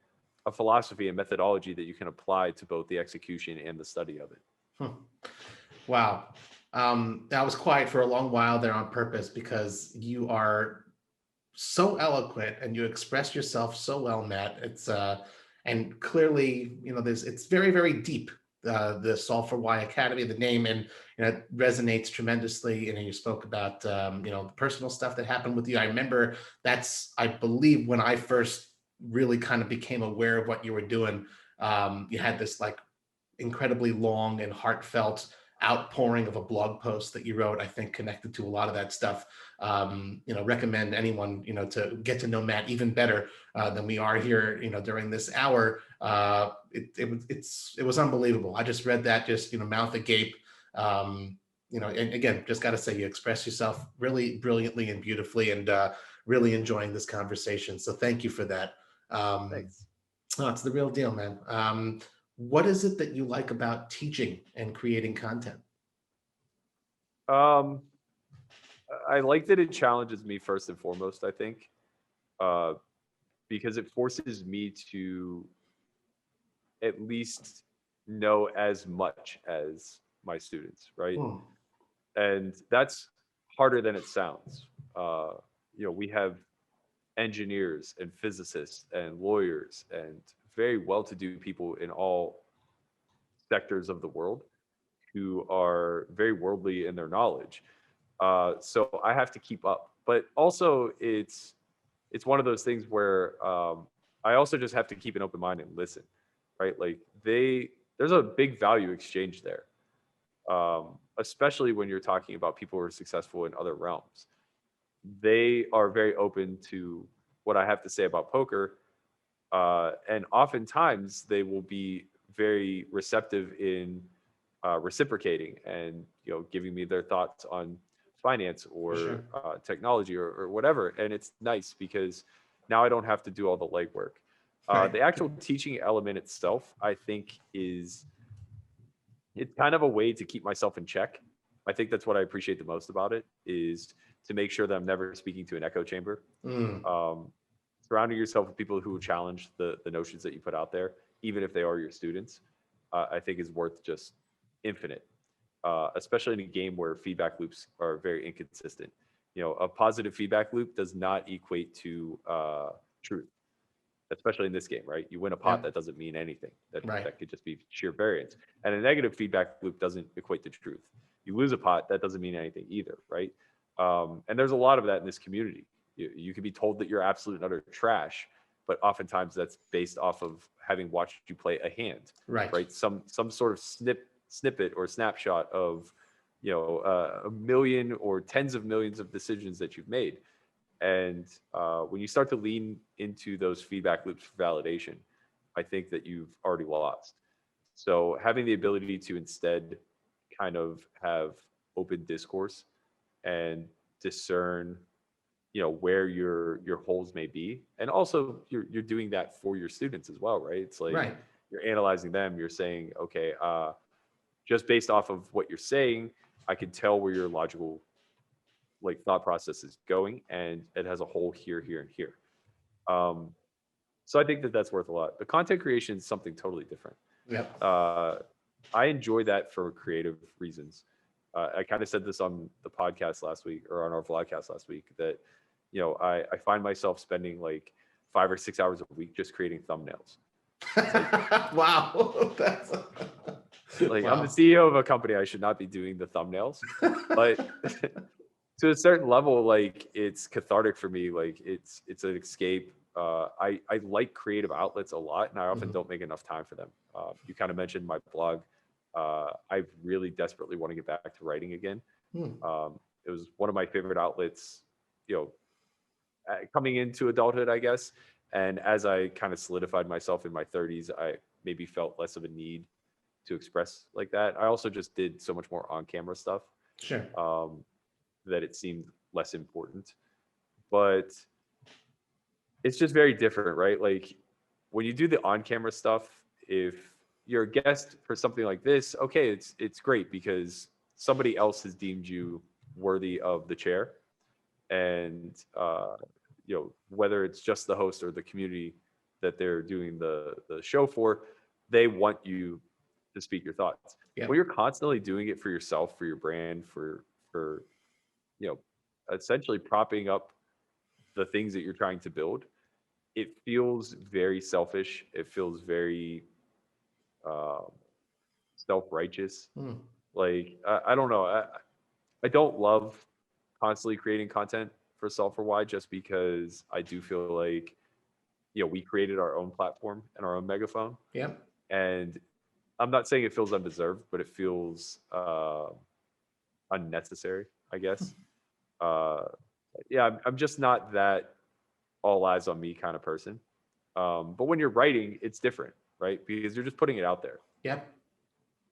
a philosophy and methodology that you can apply to both the execution and the study of it. Wow. I was quiet for a long while there on purpose because you are so eloquent and you express yourself so well, Matt. It's and clearly, it's very, very deep. The Solve for Why Academy, the name, and it resonates tremendously. You spoke about the personal stuff that happened with you. I remember I believe, when I first really kind of became aware of what you were doing. You had this like incredibly long and heartfelt outpouring of a blog post that you wrote, I think connected to a lot of that stuff. Recommend anyone, to get to know Matt even better than we are here, during this hour. It was unbelievable. I just read that, just, mouth agape. And again, just got to say, you express yourself really brilliantly and beautifully, and really enjoying this conversation. So thank you for that. Thanks. Oh, it's the real deal, man. What is it that you like about teaching and creating content? I like that it challenges me first and foremost, I think, because it forces me to at least know as much as my students, right? And that's harder than it sounds. We have engineers and physicists and lawyers and very well-to-do people in all sectors of the world who are very worldly in their knowledge. So I have to keep up. But also, it's one of those things where I also just have to keep an open mind and listen, right? Like there's a big value exchange there, especially when you're talking about people who are successful in other realms. They are very open to what I have to say about poker, and oftentimes they will be very receptive in reciprocating and giving me their thoughts on finance or Sure. technology or whatever. And it's nice because now I don't have to do all the legwork. Right. The actual teaching element itself, I think, it's kind of a way to keep myself in check. I think that's what I appreciate the most about it, is to make sure that I'm never speaking to an echo chamber. Surrounding yourself with people who challenge the notions that you put out there, even if they are your students, I think is worth just infinite. especially in a game where feedback loops are very inconsistent. A positive feedback loop does not equate to truth, especially in this game, right? You win a pot, Yeah. that doesn't mean anything. Right. That could just be sheer variance. And a negative feedback loop doesn't equate to truth. You lose a pot, that doesn't mean anything either, right? And there's a lot of that in this community. You can be told that you're absolute and utter trash, but oftentimes that's based off of having watched you play a hand, Right. right? Some sort of snippet or snapshot of a million or tens of millions of decisions that you've made. And when you start to lean into those feedback loops for validation, I think that you've already lost. So having the ability to instead kind of have open discourse and discern, where your holes may be, and also you're doing that for your students as well, right? It's like Right. you're analyzing them. You're saying, okay, just based off of what you're saying, I can tell where your logical thought process is going, and it has a hole here, here, and here. So I think that that's worth a lot. The content creation is something totally different. Yep. I enjoy that for creative reasons. I kind of said this on the podcast last week, or on our vlogcast last week, that I find myself spending like 5 or 6 hours a week just creating thumbnails. Wow. That's like wow. I'm the CEO of a company. I should not be doing the thumbnails, but to a certain level, like it's cathartic for me. Like it's an escape. I like creative outlets a lot, and I often don't make enough time for them. You kind of mentioned my blog. I really desperately want to get back to writing again. It was one of my favorite outlets, coming into adulthood, I guess. And as I kind of solidified myself in my 30s, I maybe felt less of a need to express like that. I also just did so much more on-camera stuff. Sure. That it seemed less important. But it's just very different, right? Like when you do the on-camera stuff, if you're a guest for something like this, okay, it's great because somebody else has deemed you worthy of the chair. And whether it's just the host or the community that they're doing the show for, they want you to speak your thoughts. Yeah. When you're constantly doing it for yourself, for your brand, for essentially propping up the things that you're trying to build, it feels very selfish. It feels very self-righteous. Like I don't know. I don't love constantly creating content for Self or Why, just because I do feel like we created our own platform and our own megaphone. Yeah. And I'm not saying it feels undeserved, but it feels unnecessary, I guess. I'm just not that all eyes on me kind of person. But when you're writing, it's different, right? Because you're just putting it out there. Yep.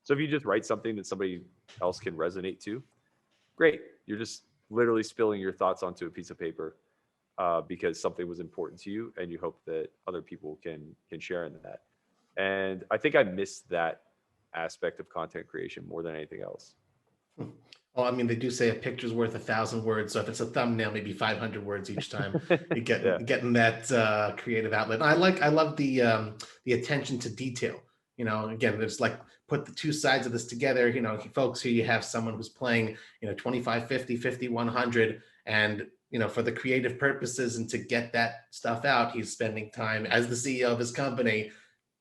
So if you just write something that somebody else can resonate to, great. You're just literally spilling your thoughts onto a piece of paper because something was important to you, and you hope that other people can share in that. And I think I missed that aspect of content creation more than anything else. Well, I mean, they do say a picture's worth 1,000 words. So if it's a thumbnail, maybe 500 words each time. You getting that creative outlet. And I love the attention to detail. Again, there's like put the two sides of this together. Folks, here you have someone who's playing 25, 50, 50, 100, and for the creative purposes and to get that stuff out, he's spending time as the CEO of his company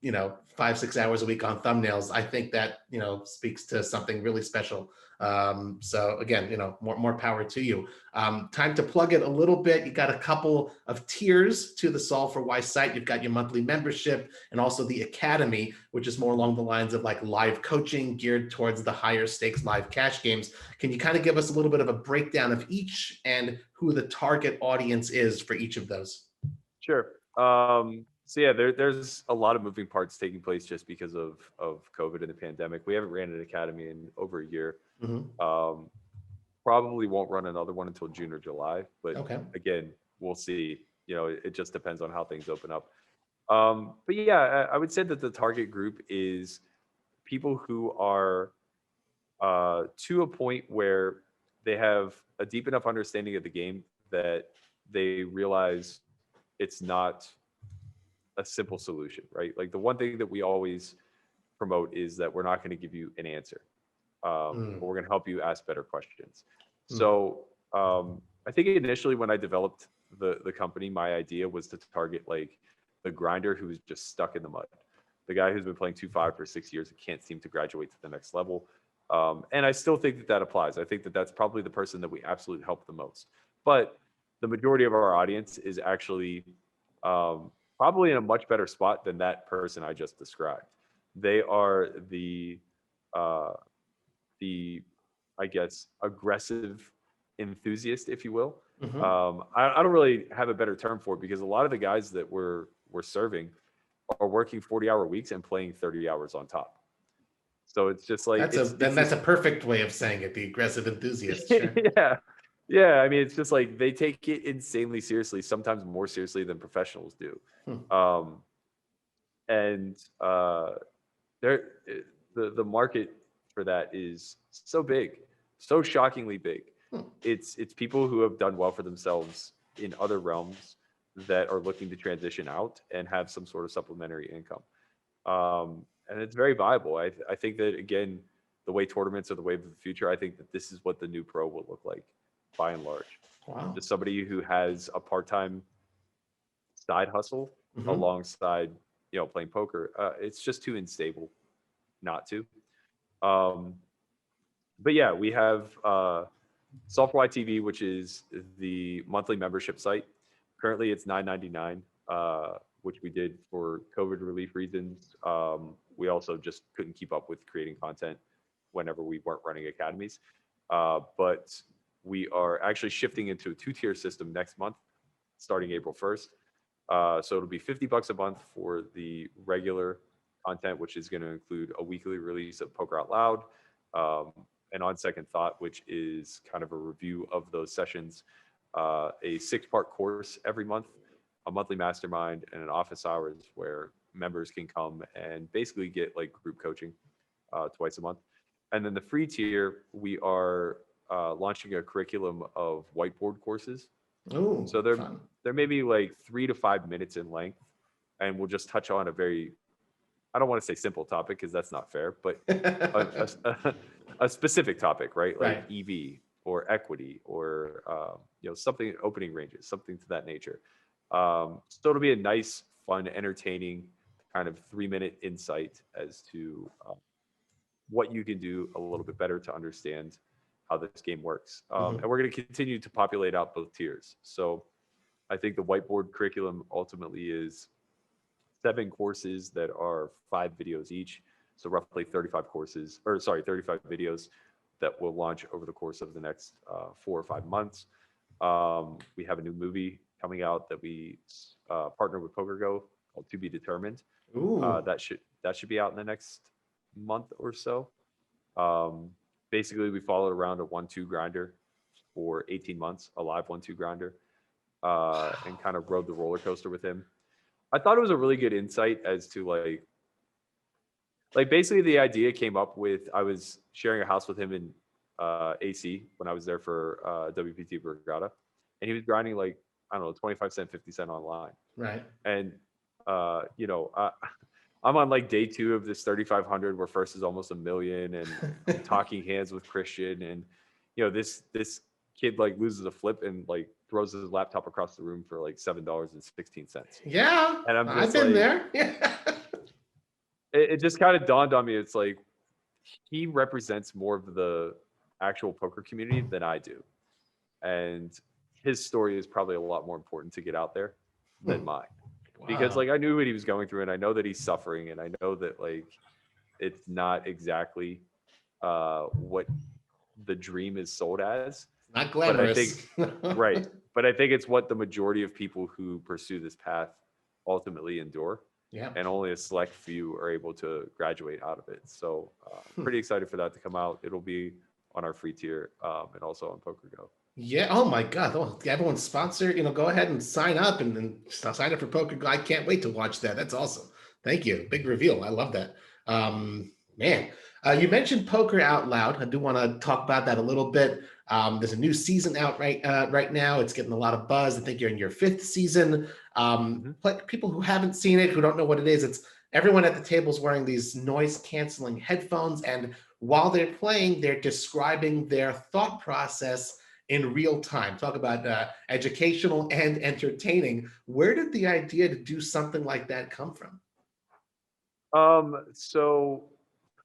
5-6 hours a week on thumbnails. I think that speaks to something really special. So again, more power to you. Time to plug it a little bit. You got a couple of tiers to the Solve for Why site. You've got your monthly membership and also the Academy, which is more along the lines of like live coaching geared towards the higher stakes live cash games. Can you kind of give us a little bit of a breakdown of each and who the target audience is for each of those? Sure. So yeah, there's a lot of moving parts taking place just because of COVID and the pandemic. We haven't ran an academy in over a year. Probably won't run another one until June or July, but again, we'll see. It just depends on how things open up. But yeah, I would say that the target group is people who are to a point where they have a deep enough understanding of the game that they realize it's not a simple solution, right? Like the one thing that we always promote is that we're not going to give you an answer. but we're going to help you ask better questions. Mm. So I think initially when I developed the company, my idea was to target like the grinder who's just stuck in the mud, the guy who's been playing 2.5 for 6 years and can't seem to graduate to the next level. And I still think that that applies. I think that that's probably the person that we absolutely help the most. But the majority of our audience is actually probably in a much better spot than that person I just described. They are the I guess, aggressive enthusiast, if you will. Mm-hmm. I don't really have a better term for it because a lot of the guys that we're serving are working 40-hour weeks and playing 30 hours on top. So it's just like That's a perfect way of saying it. The aggressive enthusiast. Sure. yeah. I mean, it's just like they take it insanely seriously, sometimes more seriously than professionals do. And the market for that is so big, so shockingly big. It's people who have done well for themselves in other realms that are looking to transition out and have some sort of supplementary income. And it's very viable. I think that, again, the way tournaments are the wave of the future, I think that this is what the new pro will look like by and large. Wow. Just somebody who has a part-time side hustle alongside, playing poker. It's just too unstable not to. But yeah, we have Software TV, which is the monthly membership site. Currently, it's $9.99, which we did for COVID relief reasons. We also just couldn't keep up with creating content whenever we weren't running academies. But we are actually shifting into a 2-tier system next month, starting April 1st. So it'll be $50 a month for the regular content, which is going to include a weekly release of Poker Out Loud, and On Second Thought, which is kind of a review of those sessions, a 6-part course every month, a monthly mastermind, and an office hours where members can come and basically get like group coaching twice a month. And then the free tier, we are launching a curriculum of whiteboard courses. Ooh, so they're maybe like 3 to 5 minutes in length, and we'll just touch on a very, I don't want to say simple topic because that's not fair, but a specific topic, right? Like EV or equity or something, opening ranges, something to that nature. So it'll be a nice, fun, entertaining kind of 3-minute insight as to what you can do a little bit better to understand how this game works. And we're going to continue to populate out both tiers. So I think the whiteboard curriculum ultimately is 7 courses that are 5 videos each. So roughly 35 videos that will launch over the course of the next 4 or 5 months. We have a new movie coming out that we partner with PokerGo called To Be Determined. That should be out in the next month or so. Basically, we followed around a 1-2 grinder for 18 months, a live 1-2 grinder, and kind of rode the roller coaster with him. I thought it was a really good insight as to like basically the idea came up with, I was sharing a house with him in AC when I was there for WPT Regatta, and he was grinding like, I don't know, 25 cent, 50 cent online. Right. And, I'm on like day 2 of this 3,500 where first is almost $1 million, and I'm talking hands with Christian, and this kid like loses a flip and like throws his laptop across the room for like $7.16. Yeah, and I've been there. It just kind of dawned on me. It's like he represents more of the actual poker community than I do, and his story is probably a lot more important to get out there than mine. Because like I knew what he was going through, and I know that he's suffering, and I know that like it's not exactly what the dream is sold as. It's not glamorous. But I think right. But I think it's what the majority of people who pursue this path ultimately endure. Yeah. And only a select few are able to graduate out of it. So pretty excited for that to come out. It'll be on our free tier and also on PokerGo. Yeah. Oh my God. Oh, everyone's sponsored. Go ahead and sign up and then sign up for PokerGo. I can't wait to watch that. That's awesome. Thank you. Big reveal. I love that. Man, you mentioned Poker Out Loud. I do want to talk about that a little bit. There's a new season out right now. It's getting a lot of buzz. I think you're in your 5th season. But people who haven't seen it, who don't know what it is, it's everyone at the table is wearing these noise canceling headphones, and while they're playing, they're describing their thought process in real time. Talk about educational and entertaining. Where did the idea to do something like that come from? So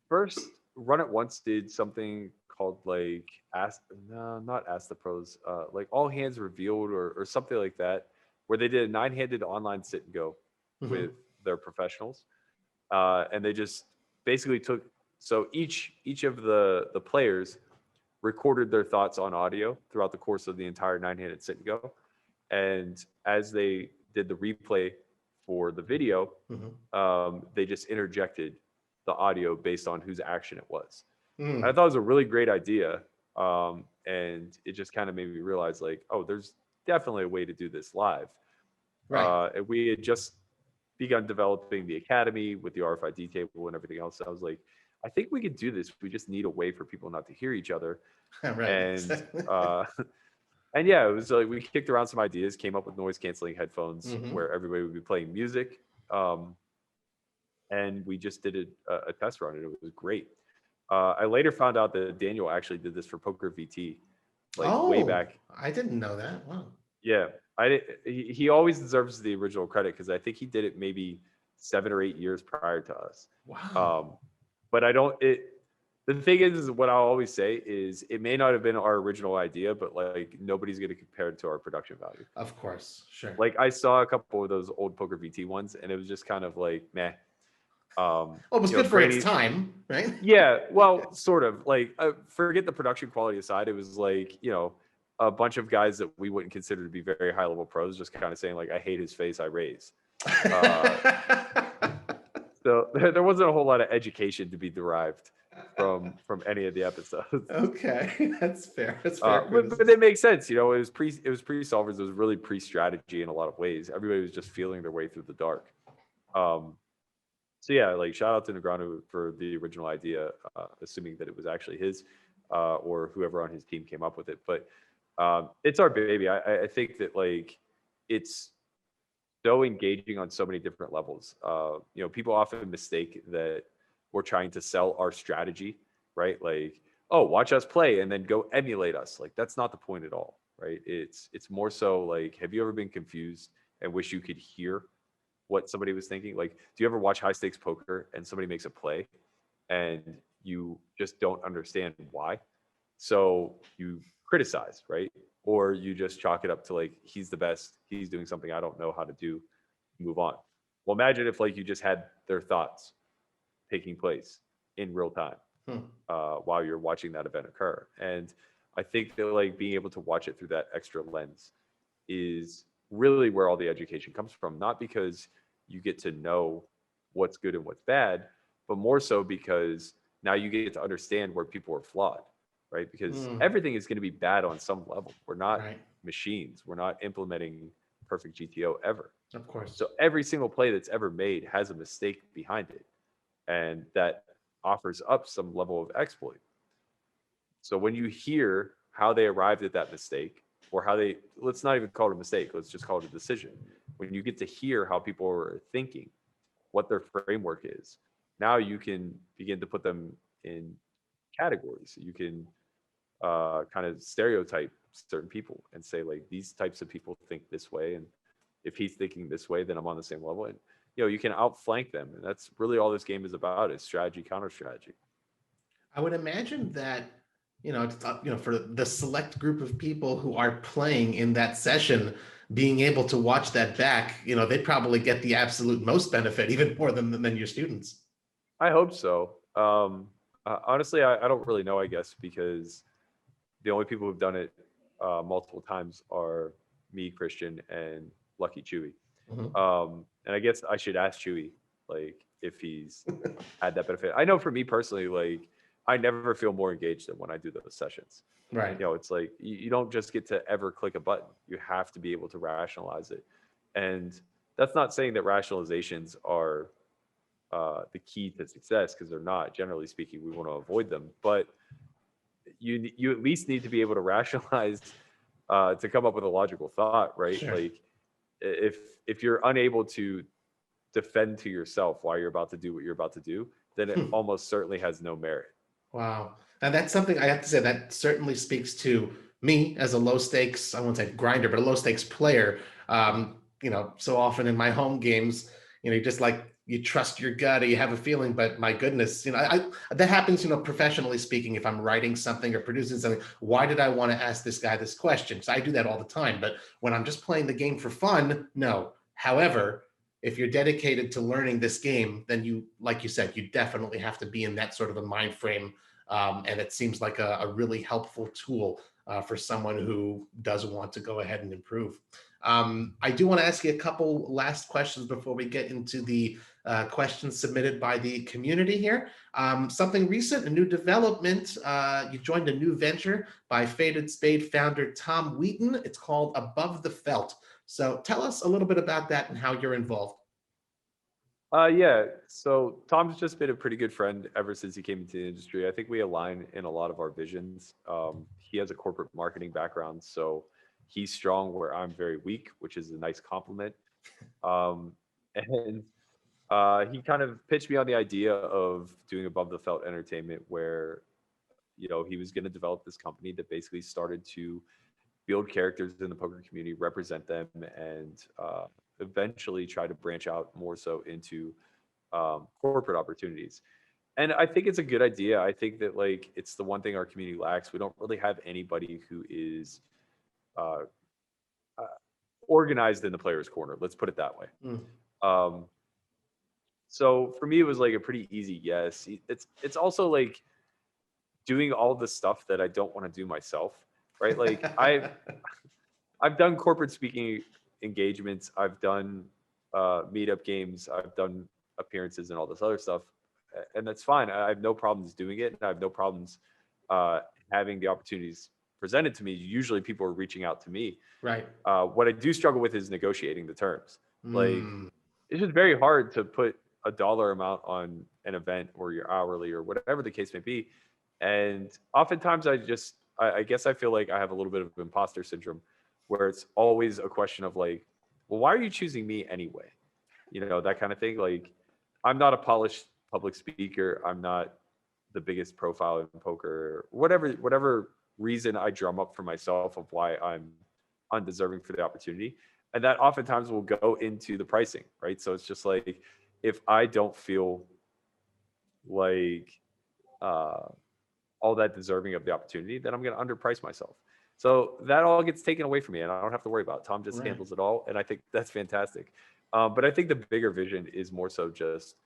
first, Run It Once did something called like Ask, no, not Ask the Pros, like All Hands Revealed or something like that, where they did a 9-handed online sit and go Mhm. with their professionals, and they just basically took, so each of the players recorded their thoughts on audio throughout the course of the entire 9-handed sit and go, and as they did the replay for the video, Mhm. they just interjected the audio based on whose action it was. And I Mm. thought it was a really great idea. And it just kind of made me realize, like, oh, there's definitely a way to do this live. Right. And we had just begun developing the academy with the RFID table and everything else. So I was like, I think we could do this. We just need a way for people not to hear each other. Right. And and yeah, it was like we kicked around some ideas, came up with noise canceling headphones Mhm. where everybody would be playing music. Um, and we just did a test run, and it was great. I later found out that Daniel actually did this for Poker VT, like way Oh, back. I didn't know that. Wow. Yeah, I did. He always deserves the original credit because I think he did it maybe 7 or 8 years prior to us. Wow. Um, but I don't. It. The thing is what I'll always say is it may not have been our original idea, but like nobody's going to compare it to our production value. Of course. Sure. Like I saw a couple of those old Poker VT ones, and it was just kind of like meh. Well, it was good for its Granted, time, right? yeah, well, sort of. Like, forget the production quality aside. It was like, a bunch of guys that we wouldn't consider to be very high level pros, just kind of saying like, "I hate his face, I raise." Uh, so there wasn't a whole lot of education to be derived from any of the episodes. Okay, that's fair. That's fair But criticism. it makes sense. It was pre solvers. It was really pre strategy in a lot of ways. Everybody was just feeling their way through the dark. Um, so yeah, like shout out to Negrano for the original idea, assuming that it was actually his, or whoever on his team came up with it. But it's our baby. I think that like it's so engaging on so many different levels. People often mistake that we're trying to sell our strategy, right? Like, oh, watch us play and then go emulate us. Like that's not the point at all, right? It's more so like, have you ever been confused and wish you could hear what somebody was thinking? Like, do you ever watch high stakes poker and somebody makes a play and you just don't understand why? So you criticize, right? Or you just chalk it up to like, he's the best, he's doing something I don't know how to do, move on. Well, imagine if like you just had their thoughts taking place in real time Hmm. while you're watching that event occur. And I think that like being able to watch it through that extra lens is really where all the education comes from. Not because you get to know what's good and what's bad, but more so because now you get to understand where people are flawed, right? Because Hmm. everything is going to be bad on some level. We're not Right. machines. We're not implementing perfect GTO ever. Of course. So every single play that's ever made has a mistake behind it, and that offers up some level of exploit. So when you hear how they arrived at that mistake, or how they, let's not even call it a mistake, let's just call it a decision. When you get to hear how people are thinking, what their framework is, now you can begin to put them in categories. You can kind of stereotype certain people and say, like, these types of people think this way. And if he's thinking this way, then I'm on the same level. And, you can outflank them. And that's really all this game is about, is strategy, counter strategy. I would imagine that, for the select group of people who are playing in that session, being able to watch that back, they'd probably get the absolute most benefit, even more than your students. I hope so. Honestly, I don't really know, I guess, because the only people who've done it multiple times are me, Christian, and Lucky Chewy. Mhm. And I guess I should ask Chewy, like, if he's had that benefit. I know for me personally, like, I never feel more engaged than when I do those sessions. Right. It's like you don't just get to ever click a button. You have to be able to rationalize it. And that's not saying that rationalizations are the key to success, because they're not. Generally speaking, we want to avoid them. But you at least need to be able to rationalize to come up with a logical thought, right? Sure. Like if you're unable to defend to yourself why you're about to do what you're about to do, then it almost certainly has no merit. Wow. And that's something I have to say that certainly speaks to me as a low stakes, I won't say grinder, but a low stakes player. So often in my home games, you just like you trust your gut or you have a feeling, but my goodness, that happens, professionally speaking, if I'm writing something or producing something, why did I want to ask this guy this question? So I do that all the time. But when I'm just playing the game for fun, no. However, if you're dedicated to learning this game, then you, like you said, you definitely have to be in that sort of a mind frame. And it seems like a really helpful tool for someone who does want to go ahead and improve. I do want to ask you a couple last questions before we get into the questions submitted by the community here. Something recent, a new development. You joined a new venture by Faded Spade founder Tom Wheaton. It's called Above the Felt. So tell us a little bit about that and how you're involved. Yeah. So Tom's just been a pretty good friend ever since he came into the industry. I think we align in a lot of our visions. He has a corporate marketing background, so he's strong where I'm very weak, which is a nice compliment. Um, and he kind of pitched me on the idea of doing Above the Felt Entertainment, where he was going to develop this company that basically started to build characters in the poker community, represent them, and eventually try to branch out more so into corporate opportunities. And I think it's a good idea. I think that it's the one thing our community lacks. We don't really have anybody who is uh, uh, organized in the player's corner. Let's put it that way. Mm. Um, so for me, it was like a pretty easy yes. It's also like doing all the stuff that I don't want to do myself, right? Like I've done corporate speaking engagements. I've done meetup games. I've done appearances and all this other stuff, and that's fine. I have no problems doing it, and I have no problems having the opportunities presented to me. Usually, people are reaching out to me. Right. What I do struggle with is negotiating the terms. Like Mm. it's just very hard to put a dollar amount on an event or your hourly or whatever the case may be. And oftentimes, I guess I feel like I have a little bit of imposter syndrome, where it's always a question of like, well, why are you choosing me anyway? That kind of thing. Like, I'm not a polished public speaker. I'm not the biggest profile in poker. Whatever reason I drum up for myself of why I'm undeserving for the opportunity. And that oftentimes will go into the pricing, right? So it's just like, if I don't feel like all that deserving of the opportunity, then I'm going to underprice myself. So that all gets taken away from me, and I don't have to worry about it. Tom just handles it all, and I think that's fantastic. But I think the bigger vision is more so just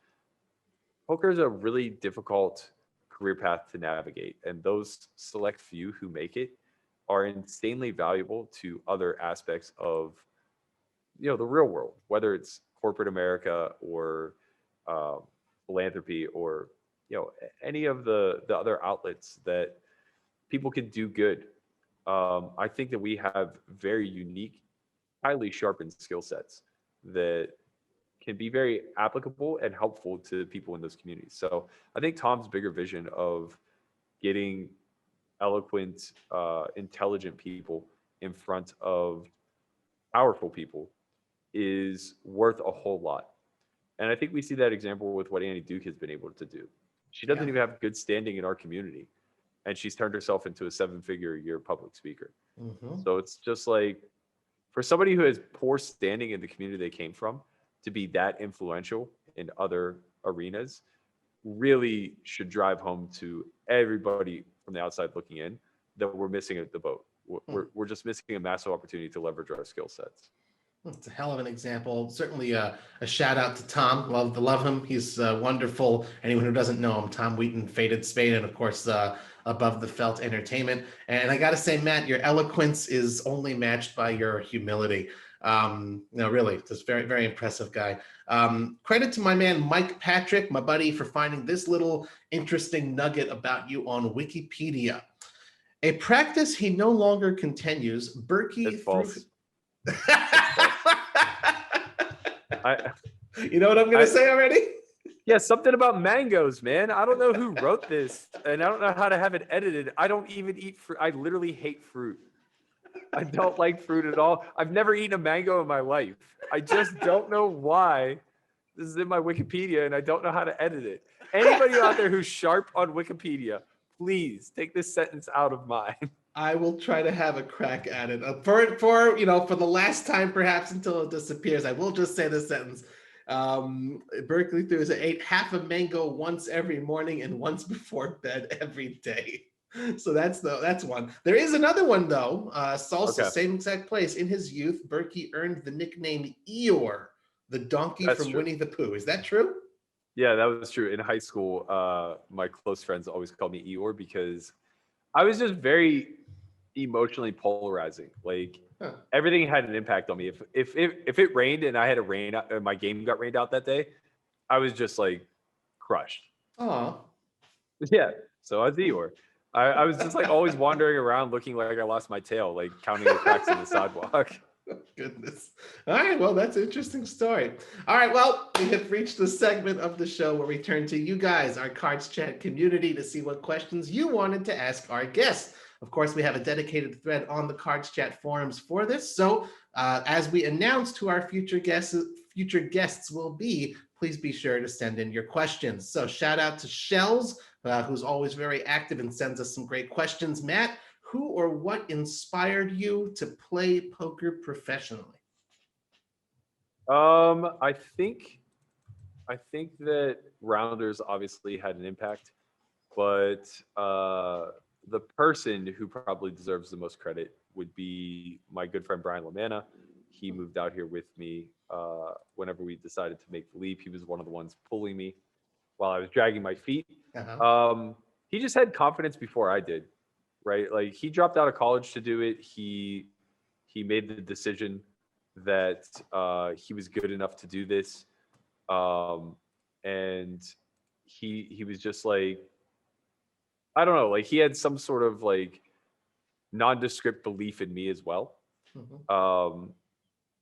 poker is a really difficult career path to navigate, and those select few who make it are insanely valuable to other aspects of the real world, whether it's corporate America or philanthropy or any of the other outlets that people can do good. I think that we have very unique, highly sharpened skill sets that can be very applicable and helpful to people in those communities. So I think Tom's bigger vision of getting eloquent, intelligent people in front of powerful people is worth a whole lot. And I think we see that example with what Annie Duke has been able to do. She doesn't even have good standing in our community, and she's turned herself into a 7-figure a year public speaker. Mm-hmm. So it's just like, for somebody who has poor standing in the community they came from, to be that influential in other arenas really should drive home to everybody from the outside looking in that we're missing the boat. We're just missing a massive opportunity to leverage our skill sets. It's a hell of an example. Certainly a shout out to Tom. Love him. He's wonderful. Anyone who doesn't know him, Tom Wheaton, Faded Spade, and of course, Above the Felt Entertainment. And I got to say, Matt, your eloquence is only matched by your humility. No, really, just very, very impressive guy. Credit to my man, Mike Patrick, my buddy, for finding this little interesting nugget about you on Wikipedia. A practice he no longer continues, Berkey. It's false. You know what I'm going to say already? Yeah, something about mangoes, man. I don't know who wrote this, and I don't know how to have it edited. I don't even eat fruit. I literally hate fruit. I don't like fruit at all. I've never eaten a mango in my life. I just don't know why this is in my Wikipedia, and I don't know how to edit it. Anybody out there who's sharp on Wikipedia, Please take this sentence out of mine. I will try to have a crack at it. For the last time, perhaps until it disappears, I will just say this sentence. Berkeley threw ate half a mango once every morning and once before bed every day. So that's one. There is another one though. Salsa, Okay. same exact place. In his youth, Berkey earned the nickname Eeyore, the donkey That's from true. Winnie the Pooh. Is that true? Yeah, that was true. In high school, my close friends always called me Eeyore because I was just very emotionally polarizing. Like Huh. everything had an impact on me. If it rained and I had my game got rained out that day, I was just like crushed. Oh. Yeah. So I was Eeyore. I was just like always wandering around looking like I lost my tail, like counting the cracks in the sidewalk. Goodness. All right. Well, that's an interesting story. All right. Well, we have reached the segment of the show where we turn to you guys, our Cards Chat community, to see what questions you wanted to ask our guests. Of course, we have a dedicated thread on the Cards Chat forums for this. So as we announce who our future guests will be, please be sure to send in your questions. So shout out to Shells, who's always very active and sends us some great questions. Matt, who or what inspired you to play poker professionally? I think that Rounders obviously had an impact, but the person who probably deserves the most credit would be my good friend Brian LaManna. He moved out here with me whenever we decided to make the leap. He was one of the ones pulling me while I was dragging my feet. He just had confidence before I did, right? Like he dropped out of college to do it. He made the decision that he was good enough to do this, and he was just like, I don't know, like he had some sort of like nondescript belief in me as well.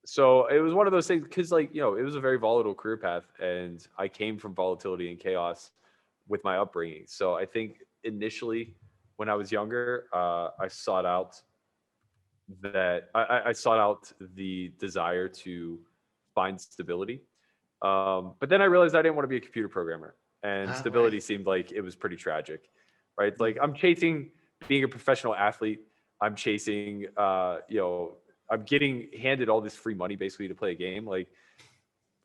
So it was one of those things because like, it was a very volatile career path and I came from volatility and chaos with my upbringing. So I think initially when I was younger, I sought out the desire to find stability. But then I realized I didn't want to be a computer programmer, and stability seemed like it was pretty tragic, right? Like I'm chasing being a professional athlete. I'm chasing, I'm getting handed all this free money basically to play a game. Like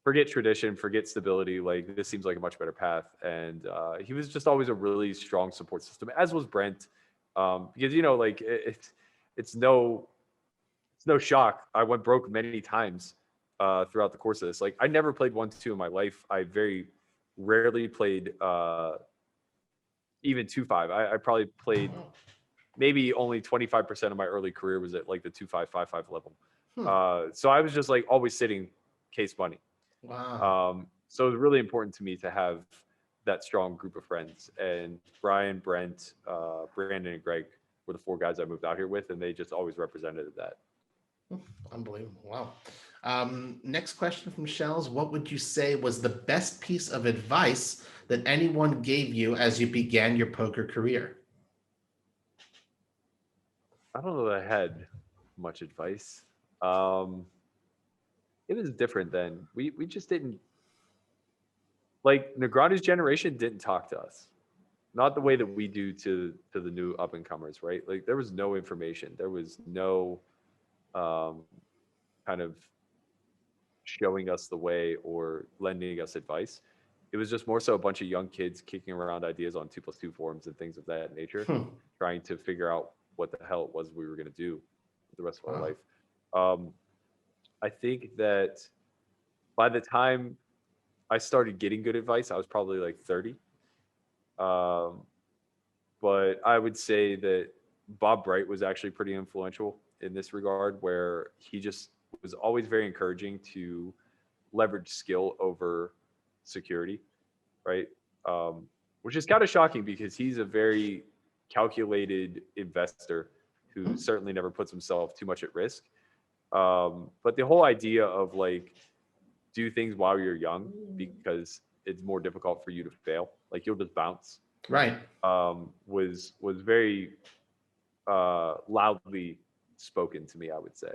forget tradition, forget stability. Like this seems like a much better path. And he was just always a really strong support system, as was Brent. Because, like it's no shock. I went broke many times throughout the course of this. Like I never played 1-2 in my life. I very rarely played even 2-5. I probably played maybe only 25% of my early career was at like the 2-5, 5-5 level. So I was just like always sitting case money. Wow. So it was really important to me to have that strong group of friends. And Brian, Brent, Brandon, and Greg were the 4 guys I moved out here with, and they just always represented that. Unbelievable. Wow. Next question from Shells. What would you say was the best piece of advice that anyone gave you as you began your poker career? I don't know that I had much advice. It was different then. We just didn't, like Negreanu's generation didn't talk to us. Not the way that we do to the new up and comers, right? Like there was no information. There was no kind of showing us the way or lending us advice. It was just more so a bunch of young kids kicking around ideas on 2+2 forums and things of that nature, trying to figure out what the hell it was we were going to do for the rest of our life. I think that by the time I started getting good advice, I was probably like 30. But I would say that Bob Bright was actually pretty influential in this regard, where he just was always very encouraging to leverage skill over security, right? Which is kind of shocking because he's a very calculated investor who certainly never puts himself too much at risk. But the whole idea of like, do things while you're young because it's more difficult for you to fail. Like you'll just bounce. Right. Was very loudly spoken to me, I would say.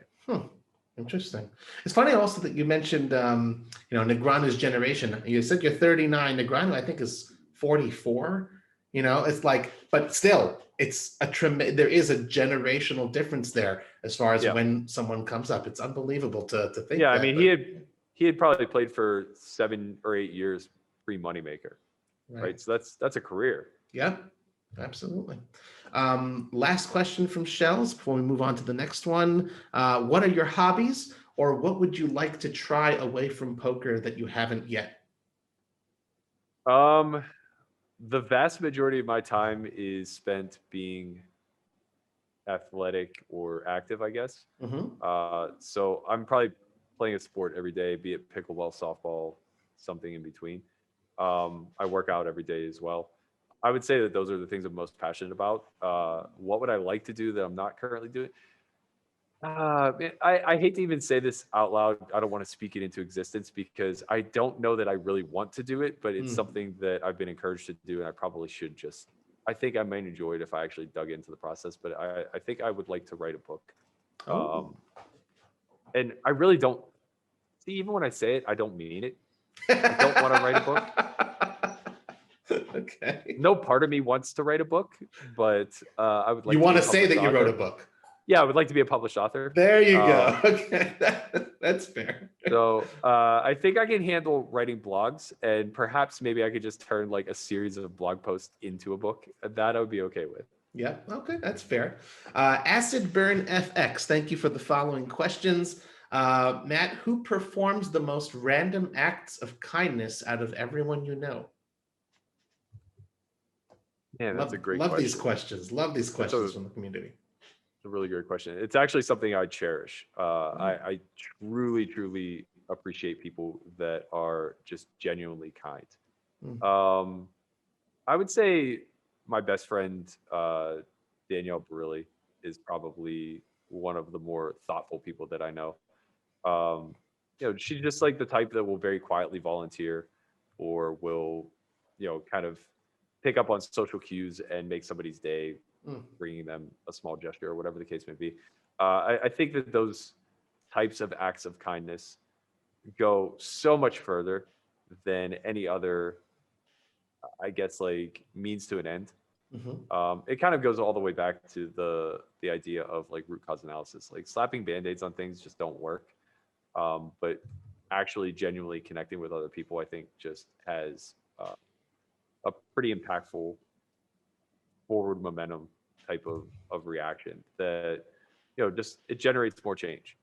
Interesting. It's funny also that you mentioned, Negreanu's generation. You said you're 39. Negreanu, I think, is 44. You know, it's like, but still, it's there is a generational difference there as far as Yeah. when someone comes up. It's unbelievable to think Yeah, I that. mean, he had probably played for 7 or 8 years pre-moneymaker, right? So that's a career. Yep, absolutely. Last question from Shells before we move on to the next one. What are your hobbies, or what would you like to try away from poker that you haven't yet? The vast majority of my time is spent being athletic or active, I guess. Mm-hmm. So I'm probably playing a sport every day, be it pickleball, softball, something in between. I work out every day as well. I would say that those are the things I'm most passionate about. What would I like to do that I'm not currently doing? Man, I hate to even say this out loud. I don't want to speak it into existence because I don't know that I really want to do it, but it's something that I've been encouraged to do, and I probably should just. I think I might enjoy it if I actually dug into the process, but I think I would like to write a book. Oh. And I really don't see, even when I say it, I don't mean it. I don't want to write a book. Okay. No part of me wants to write a book, but I would like You to want be to a say that published you wrote a author. book. Yeah, I would like to be a published author. There you go. Okay, that's fair. So I think I can handle writing blogs, and perhaps maybe I could just turn like a series of blog posts into a book. That I would be okay with. Yeah, okay, that's fair. Acid Burn FX, thank you for the following questions. Matt, who performs the most random acts of kindness out of everyone you know? Man, that's a great love question. these questions. Love these questions from the community. It's a really great question. It's actually something I cherish. I truly, truly appreciate people that are just genuinely kind. I would say my best friend, Danielle Barilli, is probably one of the more thoughtful people that I know. She's just like the type that will very quietly volunteer or will, kind of pick up on social cues and make somebody's day, bringing them a small gesture or whatever the case may be. I think that those types of acts of kindness go so much further than any other, I guess, like means to an end. It kind of goes all the way back to the idea of like root cause analysis. Like slapping band-aids on things just don't work. But actually genuinely connecting with other people, I think just has a pretty impactful forward momentum type of reaction that, just it generates more change.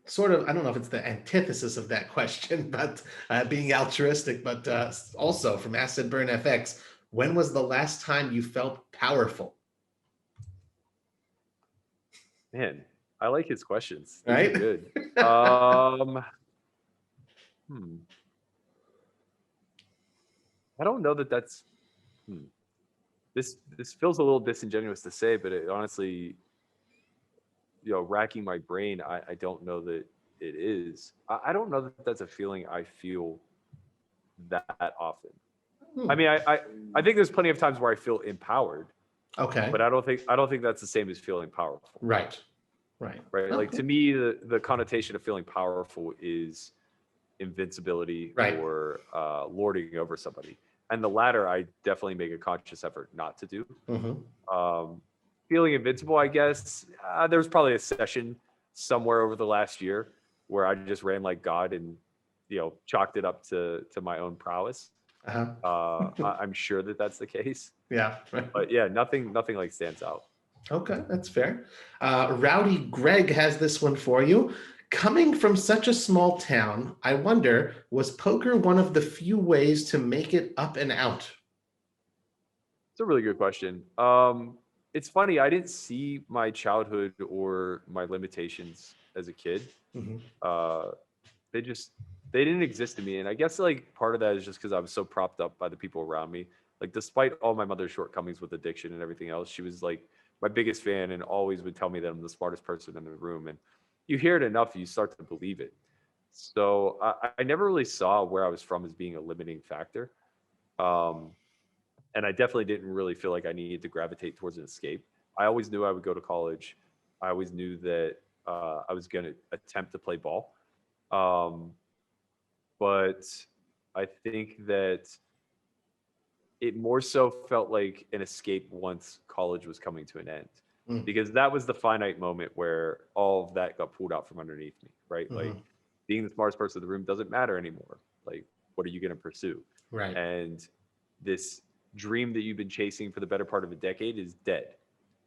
Sort of, I don't know if it's the antithesis of that question, but being altruistic, but also from Acid Burn FX, when was the last time you felt powerful? Man, I like his questions. These Right? are good. I don't know that that's this feels a little disingenuous to say, but it honestly, racking my brain, I don't know that it is. I don't know that that's a feeling I feel that often. I mean, I think there's plenty of times where I feel empowered. Okay. But I don't think that's the same as feeling powerful. Right. Okay. Like to me, the connotation of feeling powerful is invincibility or lording over somebody. And the latter, I definitely make a conscious effort not to do. Feeling invincible, I guess, there was probably a session somewhere over the last year where I just ran like God and, chalked it up to my own prowess. I'm sure that that's the case. Yeah. But yeah, nothing like stands out. Okay, that's fair. Rowdy Greg has this one for you. Coming from such a small town, I wonder, was poker one of the few ways to make it up and out? It's a really good question. It's funny, I didn't see my childhood or my limitations as a kid. They didn't exist to me. And I guess like part of that is just because I was so propped up by the people around me. Like despite all my mother's shortcomings with addiction and everything else, she was like my biggest fan and always would tell me that I'm the smartest person in the room. And you hear it enough, you start to believe it. So I never really saw where I was from as being a limiting factor. And I definitely didn't really feel like I needed to gravitate towards an escape. I always knew I would go to college. I always knew that I was going to attempt to play ball. But I think that it more so felt like an escape once college was coming to an end, Mm, because that was the finite moment where all of that got pulled out from underneath me, right? mhm. Like being the smartest person in the room doesn't matter anymore. Like, what are you going to pursue? Right. And this dream that you've been chasing for the better part of a decade is dead.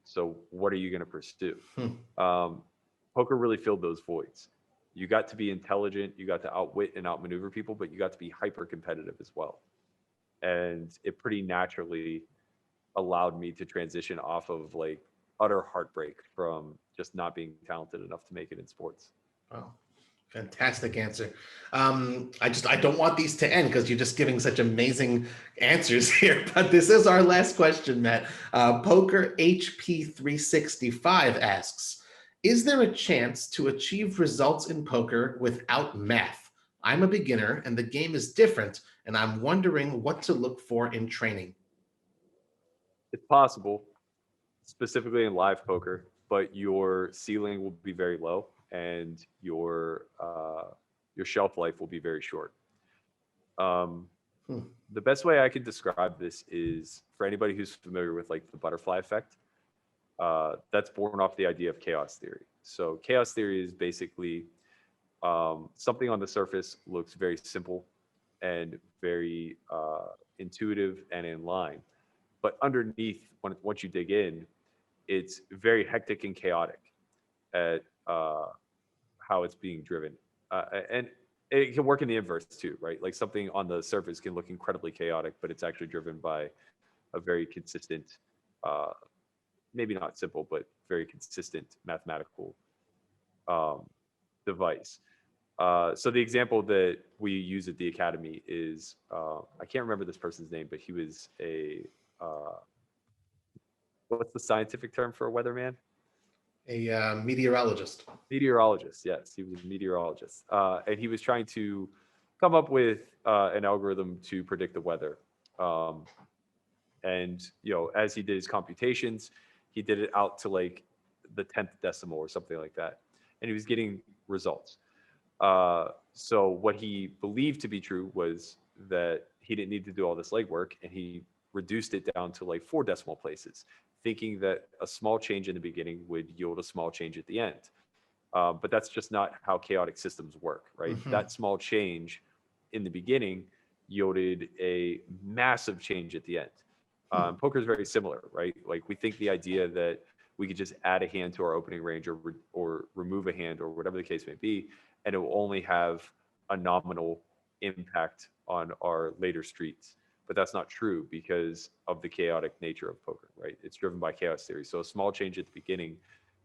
So what are you going to pursue? Hmm. Um, Poker really filled those voids. You got to be intelligent, you got to outwit and outmaneuver people, but you got to be hyper competitive as well. And it pretty naturally allowed me to transition off of like utter heartbreak from just not being talented enough to make it in sports. Wow. Fantastic answer. I don't want these to end because you're just giving such amazing answers here. But this is our last question, Matt. Poker HP 365 asks, is there a chance to achieve results in poker without math? I'm a beginner and the game is different, and I'm wondering what to look for in training. It's possible, specifically in live poker, but your ceiling will be very low and your shelf life will be very short. Um, Hmm. the best way I could describe this is for anybody who's familiar with like the butterfly effect. That's born off the idea of chaos theory. So chaos theory is basically something on the surface looks very simple and very intuitive and in line, but underneath, once you dig in, it's very hectic and chaotic at how it's being driven, and it can work in the inverse too, right? Like something on the surface can look incredibly chaotic, but it's actually driven by a very consistent, uh, maybe not simple, but very consistent mathematical um, device. So the example that we use at the academy is I can't remember this person's name, but he was a what's the scientific term for a weatherman? A meteorologist. Meteorologist. Yes, he was a meteorologist, and he was trying to come up with an algorithm to predict the weather. Um, and as he did his computations, he did it out to like the 10th decimal or something like that, and he was getting results. So what he believed to be true was that he didn't need to do all this legwork, and he reduced it down to like 4 decimal places, thinking that a small change in the beginning would yield a small change at the end. But that's just not how chaotic systems work, right? Mhm. That small change in the beginning yielded a massive change at the end. Hmm. Poker is very similar, right? Like we think the idea that we could just add a hand to our opening range or remove a hand or whatever the case may be, and it will only have a nominal impact on our later streets. But that's not true because of the chaotic nature of poker, right? It's driven by chaos theory. So a small change at the beginning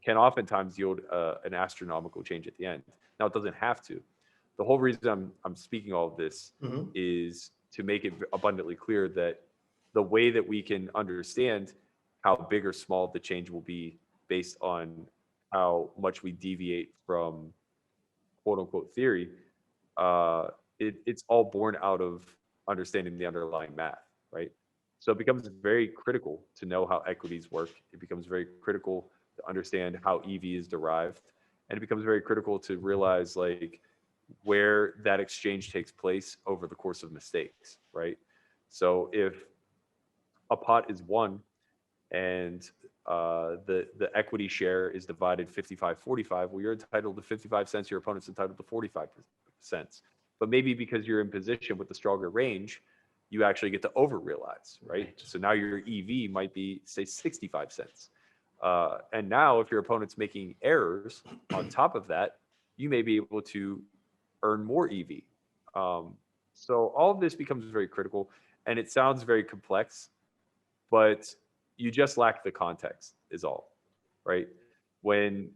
can oftentimes yield an astronomical change at the end. Now, it doesn't have to. The whole reason I'm speaking all of this Mhm. is to make it abundantly clear that the way that we can understand how big or small the change will be based on how much we deviate from quote unquote theory, it's all born out of understanding the underlying math, right? So it becomes very critical to know how equities work. It becomes very critical to understand how EV is derived. And it becomes very critical to realize like where that exchange takes place over the course of mistakes, right? So if a pot is won and the equity share is divided 55-45, well, you're entitled to 55 cents, your opponent's entitled to 45 cents. But maybe because you're in position with the stronger range, you actually get to over realize, right? Right. So now your EV might be, say, 65 cents. And now if your opponent's making errors on top of that, you may be able to earn more EV. Um, so all of this becomes very critical, and it sounds very complex, but you just lack the context is all, right? When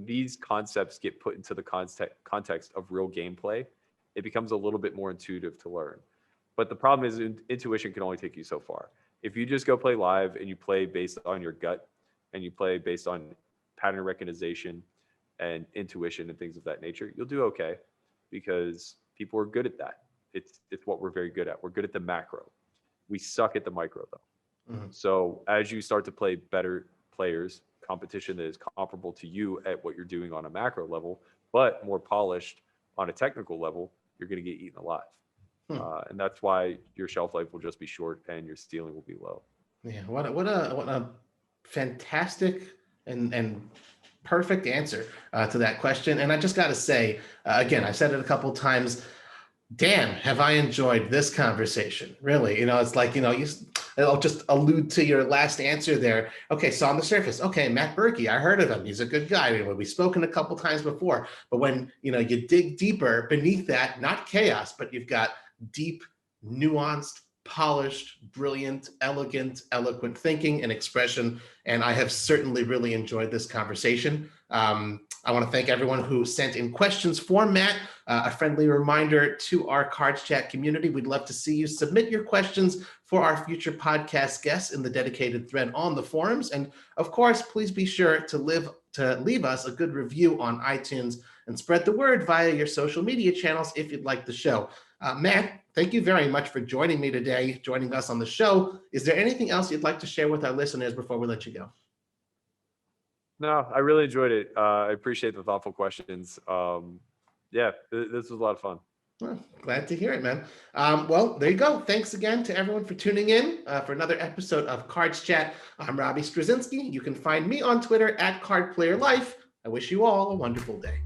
these concepts get put into the context of real gameplay, it becomes a little bit more intuitive to learn. But the problem is intuition can only take you so far. If you just go play live and you play based on your gut and you play based on pattern recognition and intuition and things of that nature, you'll do okay because people are good at that. It's what we're very good at. We're good at the macro. We suck at the micro though. Mhm. So as you start to play better players, competition that is comparable to you at what you're doing on a macro level, but more polished on a technical level, you're going to get eaten alive. And that's why your shelf life will just be short and your ceiling will be low. Yeah, what a fantastic and perfect answer to that question. And I just got to say, again, I've said it a couple times. Damn, have I enjoyed this conversation? Really, it's like, I'll just allude to your last answer there. Okay, so on the surface, okay, Matt Berkey, I heard of him. He's a good guy. We've spoken a couple times before, but when you dig deeper beneath that, not chaos, but you've got deep, nuanced, polished, brilliant, elegant, eloquent thinking and expression. And I have certainly really enjoyed this conversation. I want to thank everyone who sent in questions for Matt. A friendly reminder to our CardsChat community, we'd love to see you submit your questions for our future podcast guests in the dedicated thread on the forums. And of course, please be sure to leave us a good review on iTunes and spread the word via your social media channels if you'd like the show. Matt, thank you very much for joining me today, joining us on the show. Is there anything else you'd like to share with our listeners before we let you go? No, I really enjoyed it. I appreciate the thoughtful questions. Yeah, this was a lot of fun. Well, glad to hear it, man. Well, there you go. Thanks again to everyone for tuning in for another episode of CardsChat. I'm Robbie Strazynski. You can find me on Twitter @CardPlayerLife. I wish you all a wonderful day.